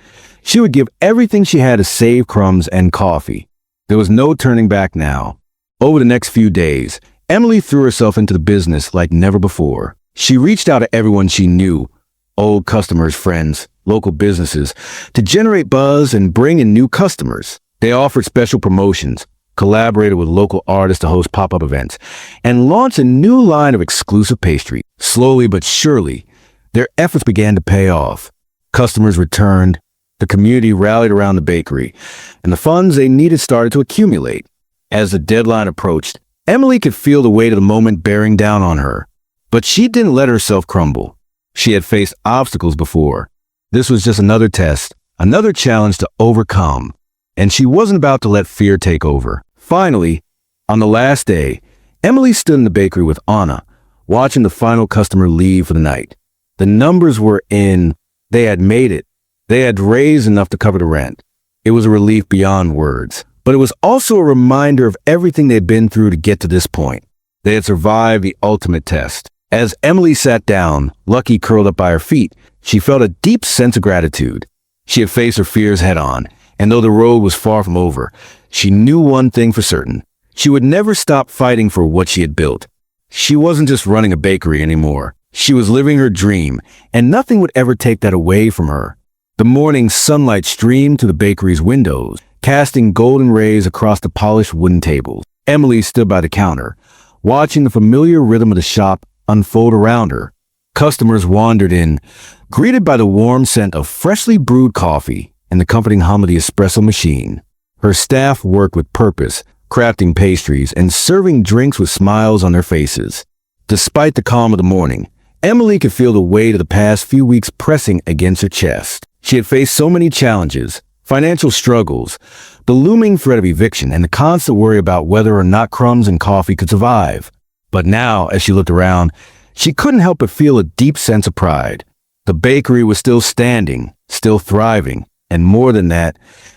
she would give everything she had to save crumbs and coffee. There was no turning back now. Over the next few days, Emily threw herself into the business like never before. She reached out to everyone she knew, old customers, friends, local businesses, to generate buzz and bring in new customers. They offered special promotions, collaborated with local artists to host pop-up events, and launched a new line of exclusive pastry. Slowly but surely, their efforts began to pay off. Customers returned, the community rallied around the bakery, and the funds they needed started to accumulate. As the deadline approached, Emily could feel the weight of the moment bearing down on her. But she didn't let herself crumble. She had faced obstacles before. This was just another test, another challenge to overcome, and she wasn't about to let fear take over. Finally, on the last day, Emily stood in the bakery with Anna, watching the final customer leave for the night. The numbers were in. They had made it. They had raised enough to cover the rent. It was a relief beyond words, but it was also a reminder of everything they'd been through to get to this point. They had survived the ultimate test. As Emily sat down, Lucky curled up by her feet, she felt a deep sense of gratitude. She had faced her fears head on, and though the road was far from over, she knew one thing for certain. She would never stop fighting for what she had built. She wasn't just running a bakery anymore. She was living her dream, and nothing would ever take that away from her. The morning sunlight streamed to the bakery's windows, casting golden rays across the polished wooden tables. Emily stood by the counter, watching the familiar rhythm of the shop unfold around her. Customers wandered in, greeted by the warm scent of freshly brewed coffee and the comforting hum of the espresso machine. Her staff worked with purpose, crafting pastries and serving drinks with smiles on their faces. Despite the calm of the morning, Emily could feel the weight of the past few weeks pressing against her chest. She had faced so many challenges, financial struggles, the looming threat of eviction, and the constant worry about whether or not crumbs and coffee could survive. But now, as she looked around, she couldn't help but feel a deep sense of pride. The bakery was still standing, still thriving, and more than that,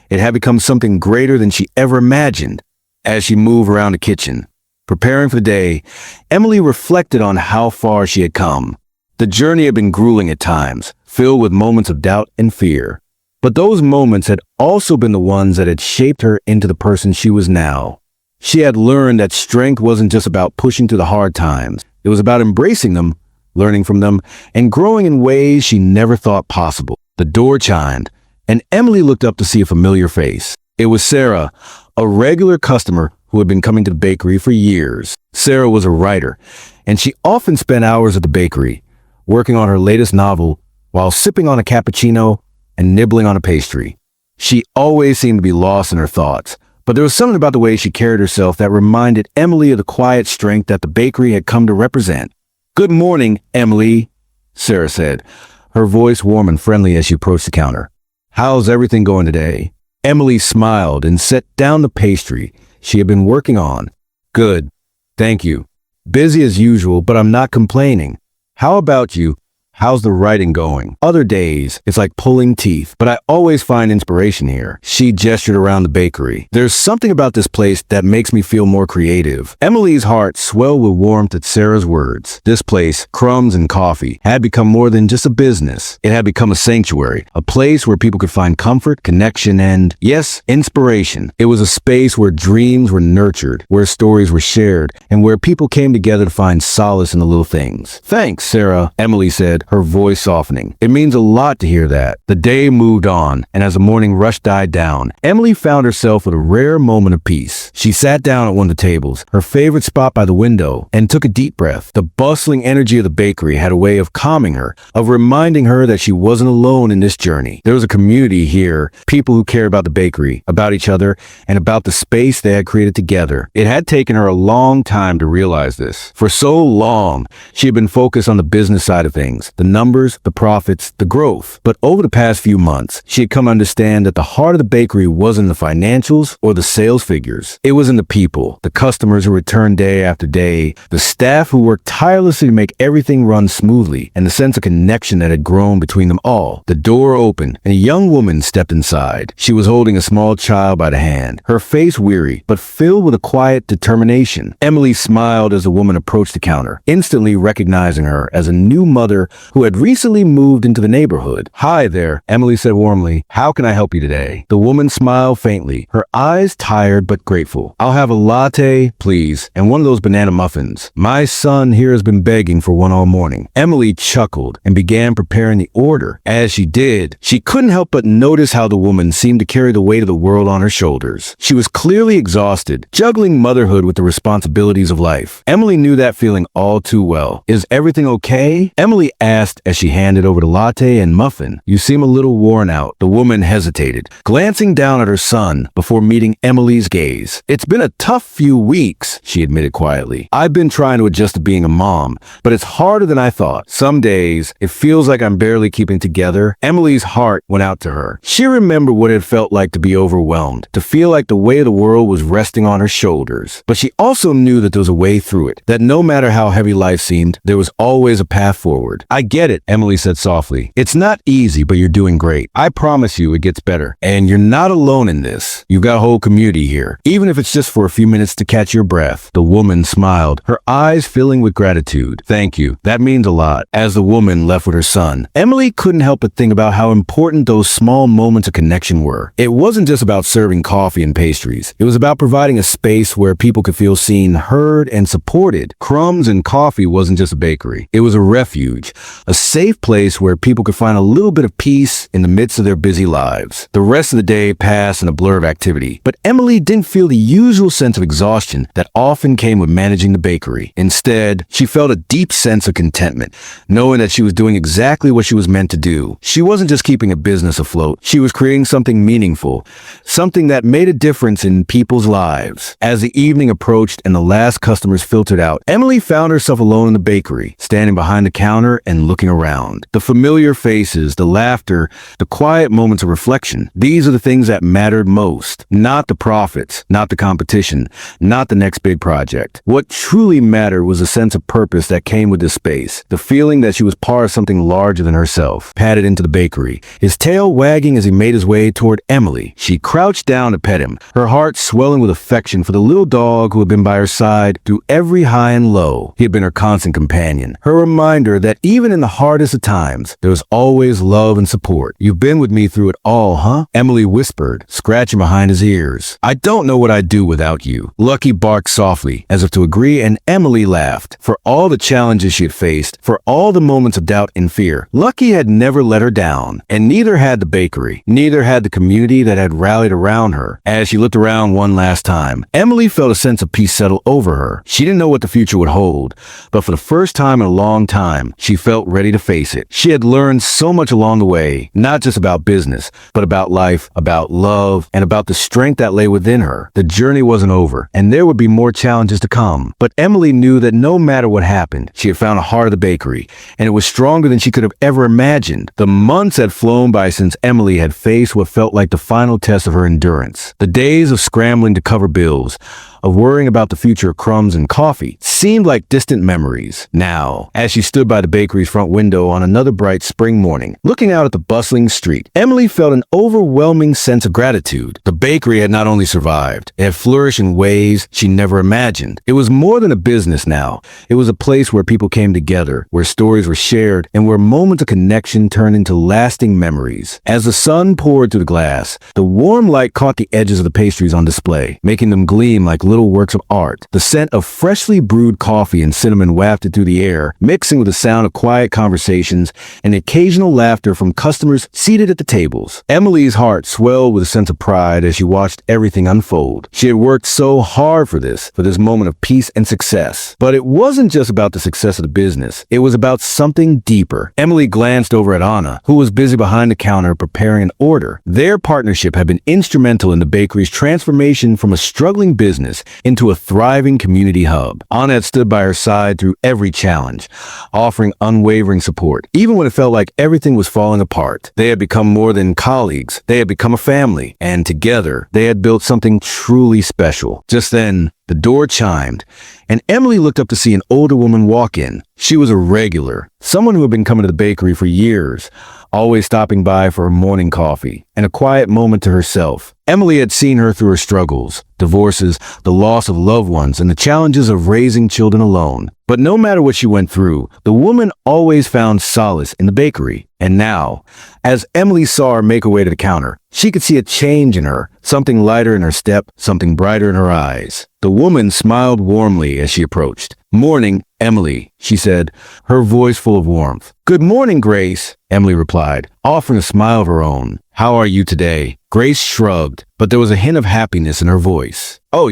it had become something greater than she ever imagined. As she moved around the kitchen, preparing for the day, Emily reflected on how far she had come. The journey had been grueling at times, filled with moments of doubt and fear. But those moments had also been the ones that had shaped her into the person she was now. She had learned that strength wasn't just about pushing through the hard times. It was about embracing them, learning from them, and growing in ways she never thought possible. The door chimed, and Emily looked up to see a familiar face. It was Sarah, a regular customer who had been coming to the bakery for years. Sarah was a writer, and she often spent hours at the bakery, working on her latest novel while sipping on a cappuccino and nibbling on a pastry. She always seemed to be lost in her thoughts, but there was something about the way she carried herself that reminded Emily of the quiet strength that the bakery had come to represent. "Good morning, Emily," Sarah said, her voice warm and friendly as she approached the counter. "How's everything going today?" Emily smiled and set down the pastry she had been working on. "Good, thank you. Busy as usual, but I'm not complaining. How about you? How's the writing going?" "Other days, it's like pulling teeth, but I always find inspiration here." She gestured around the bakery. "There's something about this place that makes me feel more creative." Emily's heart swelled with warmth at Sarah's words. This place, Crumbs and Coffee, had become more than just a business. It had become a sanctuary, a place where people could find comfort, connection, and, yes, inspiration. It was a space where dreams were nurtured, where stories were shared, and where people came together to find solace in the little things. "Thanks, Sarah," Emily said, her voice softening. "It means a lot to hear that." The day moved on, and as the morning rush died down, Emily found herself with a rare moment of peace. She sat down at one of the tables, her favorite spot by the window, and took a deep breath. The bustling energy of the bakery had a way of calming her, of reminding her that she wasn't alone in this journey. There was a community here, people who cared about the bakery, about each other, and about the space they had created together. It had taken her a long time to realize this. For so long, she had been focused on the business side of things, the numbers, the profits, the growth. But over the past few months, she had come to understand that the heart of the bakery wasn't the financials or the sales figures. It was in the people, the customers who returned day after day, the staff who worked tirelessly to make everything run smoothly, and the sense of connection that had grown between them all. The door opened, and a young woman stepped inside. She was holding a small child by the hand, her face weary, but filled with a quiet determination. Emily smiled as the woman approached the counter, instantly recognizing her as a new mother who had recently moved into the neighborhood. "Hi there," Emily said warmly. "How can I help you today?" The woman smiled faintly, her eyes tired but grateful. "I'll have a latte, please, and one of those banana muffins. My son here has been begging for one all morning." Emily chuckled and began preparing the order. As she did, she couldn't help but notice how the woman seemed to carry the weight of the world on her shoulders. She was clearly exhausted, juggling motherhood with the responsibilities of life. Emily knew that feeling all too well. "Is everything okay?" Emily asked as she handed over the latte and muffin. "You seem a little worn out." The woman hesitated, glancing down at her son before meeting Emily's gaze. "It's been a tough few weeks," she admitted quietly. "I've been trying to adjust to being a mom, but it's harder than I thought. Some days, it feels like I'm barely keeping together." Emily's heart went out to her. She remembered what it felt like to be overwhelmed, to feel like the weight of the world was resting on her shoulders. But she also knew that there was a way through it, that no matter how heavy life seemed, there was always a path forward. "I get it," Emily said softly. "It's not easy, but you're doing great. I promise you it gets better. And you're not alone in this. You've got a whole community here, even if it's just for a few minutes to catch your breath." The woman smiled, her eyes filling with gratitude. "Thank you. That means a lot." As the woman left with her son, Emily couldn't help but think about how important those small moments of connection were. It wasn't just about serving coffee and pastries. It was about providing a space where people could feel seen, heard, and supported. Crumbs and Coffee wasn't just a bakery. It was a refuge, a safe place where people could find a little bit of peace in the midst of their busy lives. The rest of the day passed in a blur of activity, but Emily didn't feel the usual sense of exhaustion that often came with managing the bakery. Instead, she felt a deep sense of contentment, knowing that she was doing exactly what she was meant to do. She wasn't just keeping a business afloat. She was creating something meaningful, something that made a difference in people's lives. As the evening approached and the last customers filtered out, Emily found herself alone in the bakery, standing behind the counter and looking around. The familiar faces, the laughter, the quiet moments of reflection, these are the things that mattered most. Not the profits, not the competition, not the next big project. What truly mattered was a sense of purpose that came with this space, the feeling that she was part of something larger than herself. Padded into the bakery, his tail wagging as he made his way toward Emily. She crouched down to pet him, her heart swelling with affection for the little dog who had been by her side through every high and low. He had been her constant companion, her reminder that even in the hardest of times, there was always love and support. "You've been with me through it all, huh?" Emily whispered, scratching behind his ears. "I don't know what I'd do without you." Lucky barked softly, as if to agree, and Emily laughed. For all the challenges she had faced, for all the moments of doubt and fear, Lucky had never let her down. And neither had the bakery, neither had the community that had rallied around her. As she looked around one last time, Emily felt a sense of peace settle over her. She didn't know what the future would hold, but for the first time in a long time, she felt ready to face it. She had learned so much along the way, not just about business, but about life, about love, and about the strength that lay within her. The journey wasn't over, and there would be more challenges to come. But Emily knew that no matter what happened, she had found a heart of the bakery, and it was stronger than she could have ever imagined. The months had flown by since Emily had faced what felt like the final test of her endurance. The days of scrambling to cover bills, of worrying about the future of Crumbs and Coffee, seemed like distant memories. Now, as she stood by the bakery's front window on another bright spring morning, looking out at the bustling street, Emily felt an overwhelming sense of gratitude. The bakery had not only survived, it had flourished in ways she never imagined. It was more than a business now. It was a place where people came together, where stories were shared, and where moments of connection turned into lasting memories. As the sun poured through the glass, the warm light caught the edges of the pastries on display, making them gleam like little works of art. The scent of freshly brewed coffee and cinnamon wafted through the air, mixing with the sound of quiet conversations and occasional laughter from customers seated at the tables. Emily's heart swelled with a sense of pride as she watched everything unfold. She had worked so hard for this moment of peace and success. But it wasn't just about the success of the business. It was about something deeper. Emily glanced over at Anna, who was busy behind the counter preparing an order. Their partnership had been instrumental in the bakery's transformation from a struggling business Waitress into a thriving community hub. Anna had stood by her side through every challenge, offering unwavering support. Even when it felt like everything was falling apart, they had become more than colleagues. They had become a family, and together, they had built something truly special. Just then, the door chimed, and Emily looked up to see an older woman walk in. She was a regular, someone who had been coming to the bakery for years, always stopping by for her morning coffee and a quiet moment to herself. Emily had seen her through her struggles, divorces, the loss of loved ones, and the challenges of raising children alone. But no matter what she went through, the woman always found solace in the bakery. And now, as Emily saw her make her way to the counter, she could see a change in her, something lighter in her step, something brighter in her eyes. The woman smiled warmly as she approached. "Morning, Emily," she said, her voice full of warmth. "Good morning, Grace," Emily replied, offering a smile of her own. "How are you today?" Grace shrugged, but there was a hint of happiness in her voice. "Oh,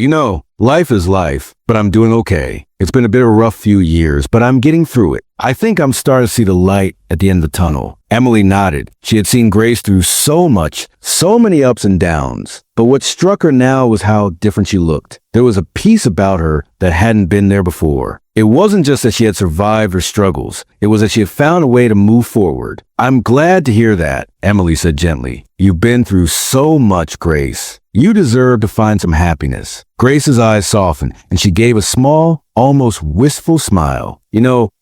life is life, but I'm doing okay. It's been a bit of a rough few years, but I'm getting through it. I think I'm starting to see the light at the end of the tunnel." Emily nodded. She had seen Grace through so much, so many ups and downs. But what struck her now was how different she looked. There was a peace about her that hadn't been there before. It wasn't just that she had survived her struggles. It was that she had found a way to move forward. "I'm glad to hear that," Emily said gently. "You've been through so much, Grace. You deserve to find some happiness." Grace's eyes softened, and she gave a small, almost wistful smile.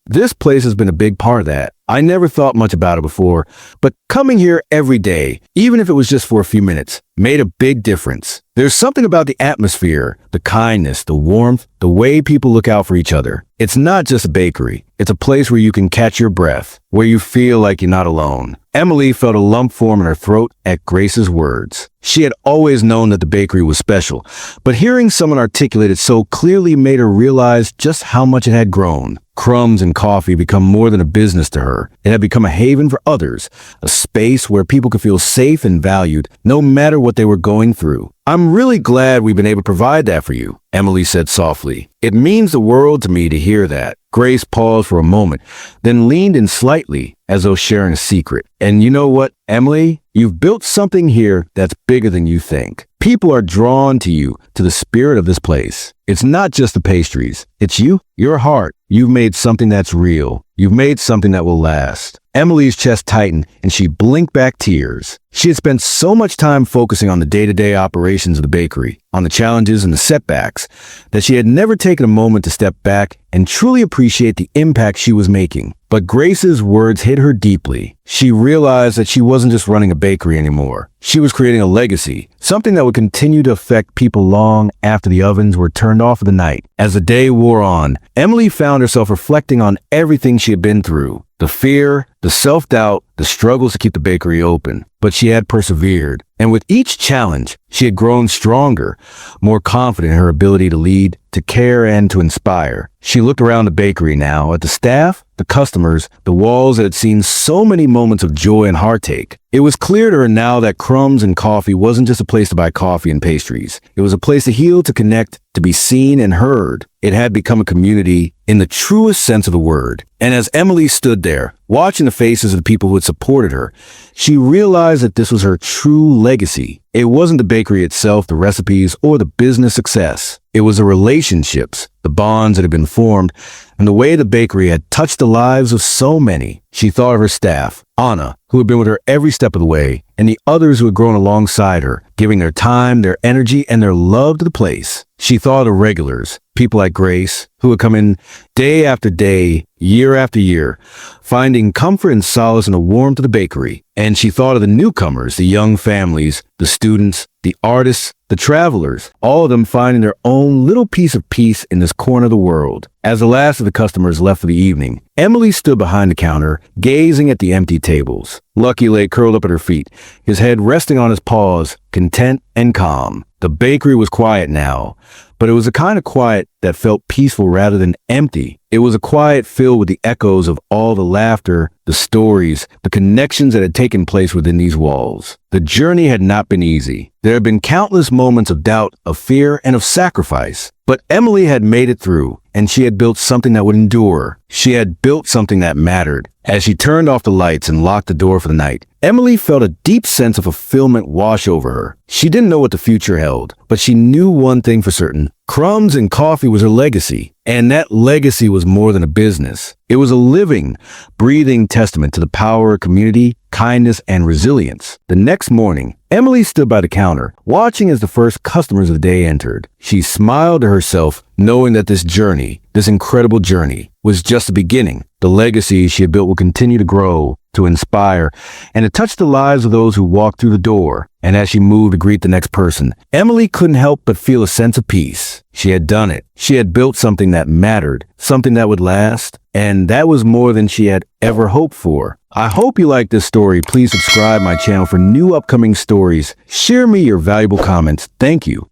This place has been a big part of that. I never thought much about it before, but coming here every day, even if it was just for a few minutes, made a big difference. There's something about the atmosphere, the kindness, the warmth, the way people look out for each other. It's not just a bakery. It's a place where you can catch your breath, where you feel like you're not alone. Emily felt a lump form in her throat at Grace's words. She had always known that the bakery was special, but hearing someone articulate it so clearly made her realize just how much it had grown. Crumbs and coffee become more than a business to her. It had become a haven for others, a space where people could feel safe and valued no matter what they were going through. "I'm really glad we've been able to provide that for you," Emily said softly. "It means the world to me to hear that." Grace paused for a moment, then leaned in slightly as though sharing a secret. "And you know what, Emily? You've built something here that's bigger than you think. People are drawn to you, to the spirit of this place. It's not just the pastries. It's you, your heart. You've made something that's real. You've made something that will last." Emily's chest tightened and she blinked back tears. She had spent so much time focusing on the day-to-day operations of the bakery, on the challenges and the setbacks, that she had never taken a moment to step back and truly appreciate the impact she was making. But Grace's words hit her deeply. She realized that she wasn't just running a bakery anymore. She was creating a legacy, something that would continue to affect people long after the ovens were turned off for the night. As the day wore on, Emily found herself reflecting on everything she had been through. The fear, the self-doubt, the struggles to keep the bakery open. But she had persevered. And with each challenge, she had grown stronger, more confident in her ability to lead, to care, and to inspire. She looked around the bakery now at the staff, the customers, the walls that had seen so many moments of joy and heartache. It was clear to her now that Crumbs and Coffee wasn't just a place to buy coffee and pastries. It was a place to heal, to connect, to be seen and heard. It had become a community in the truest sense of the word. And as Emily stood there, watching the faces of the people who had supported her, she realized that this was her true legacy. It wasn't the bakery itself, the recipes, or the business success. It was the relationships, the bonds that had been formed, and the way the bakery had touched the lives of so many. She thought of her staff, Anna, who had been with her every step of the way, and the others who had grown alongside her, giving their time, their energy, and their love to the place. She thought of the regulars, people like Grace, who would come in day after day, year after year, finding comfort and solace in the warmth of the bakery. And she thought of the newcomers, the young families, the students, the artists, the travelers, all of them finding their own little piece of peace in this corner of the world. As the last of the customers left for the evening, Emily stood behind the counter, gazing at the empty tables. Lucky lay curled up at her feet, his head resting on his paws, content and calm. The bakery was quiet now, but it was a kind of quiet that felt peaceful rather than empty. It was a quiet filled with the echoes of all the laughter, the stories, the connections that had taken place within these walls. The journey had not been easy. There had been countless moments of doubt, of fear, and of sacrifice. But Emily had made it through, and she had built something that would endure, She had built something that mattered. As she turned off the lights and locked the door for the night, Emily felt a deep sense of fulfillment wash over her. She didn't know what the future held, but she knew one thing for certain. Crumbs and coffee was her legacy, and that legacy was more than a business. It was a living, breathing testament to the power of community, kindness, and resilience. The next morning, Emily stood by the counter, watching as the first customers of the day entered. She smiled to herself, knowing that this journey, this incredible journey, was just the beginning. The legacy she had built will continue to grow, to inspire, and to touch the lives of those who walked through the door. And as she moved to greet the next person, Emily couldn't help but feel a sense of peace. She had done it. She had built something that mattered, something that would last, and that was more than she had ever hoped for. I hope you like this story. Please subscribe my channel for new upcoming stories. Share me your valuable comments. Thank you.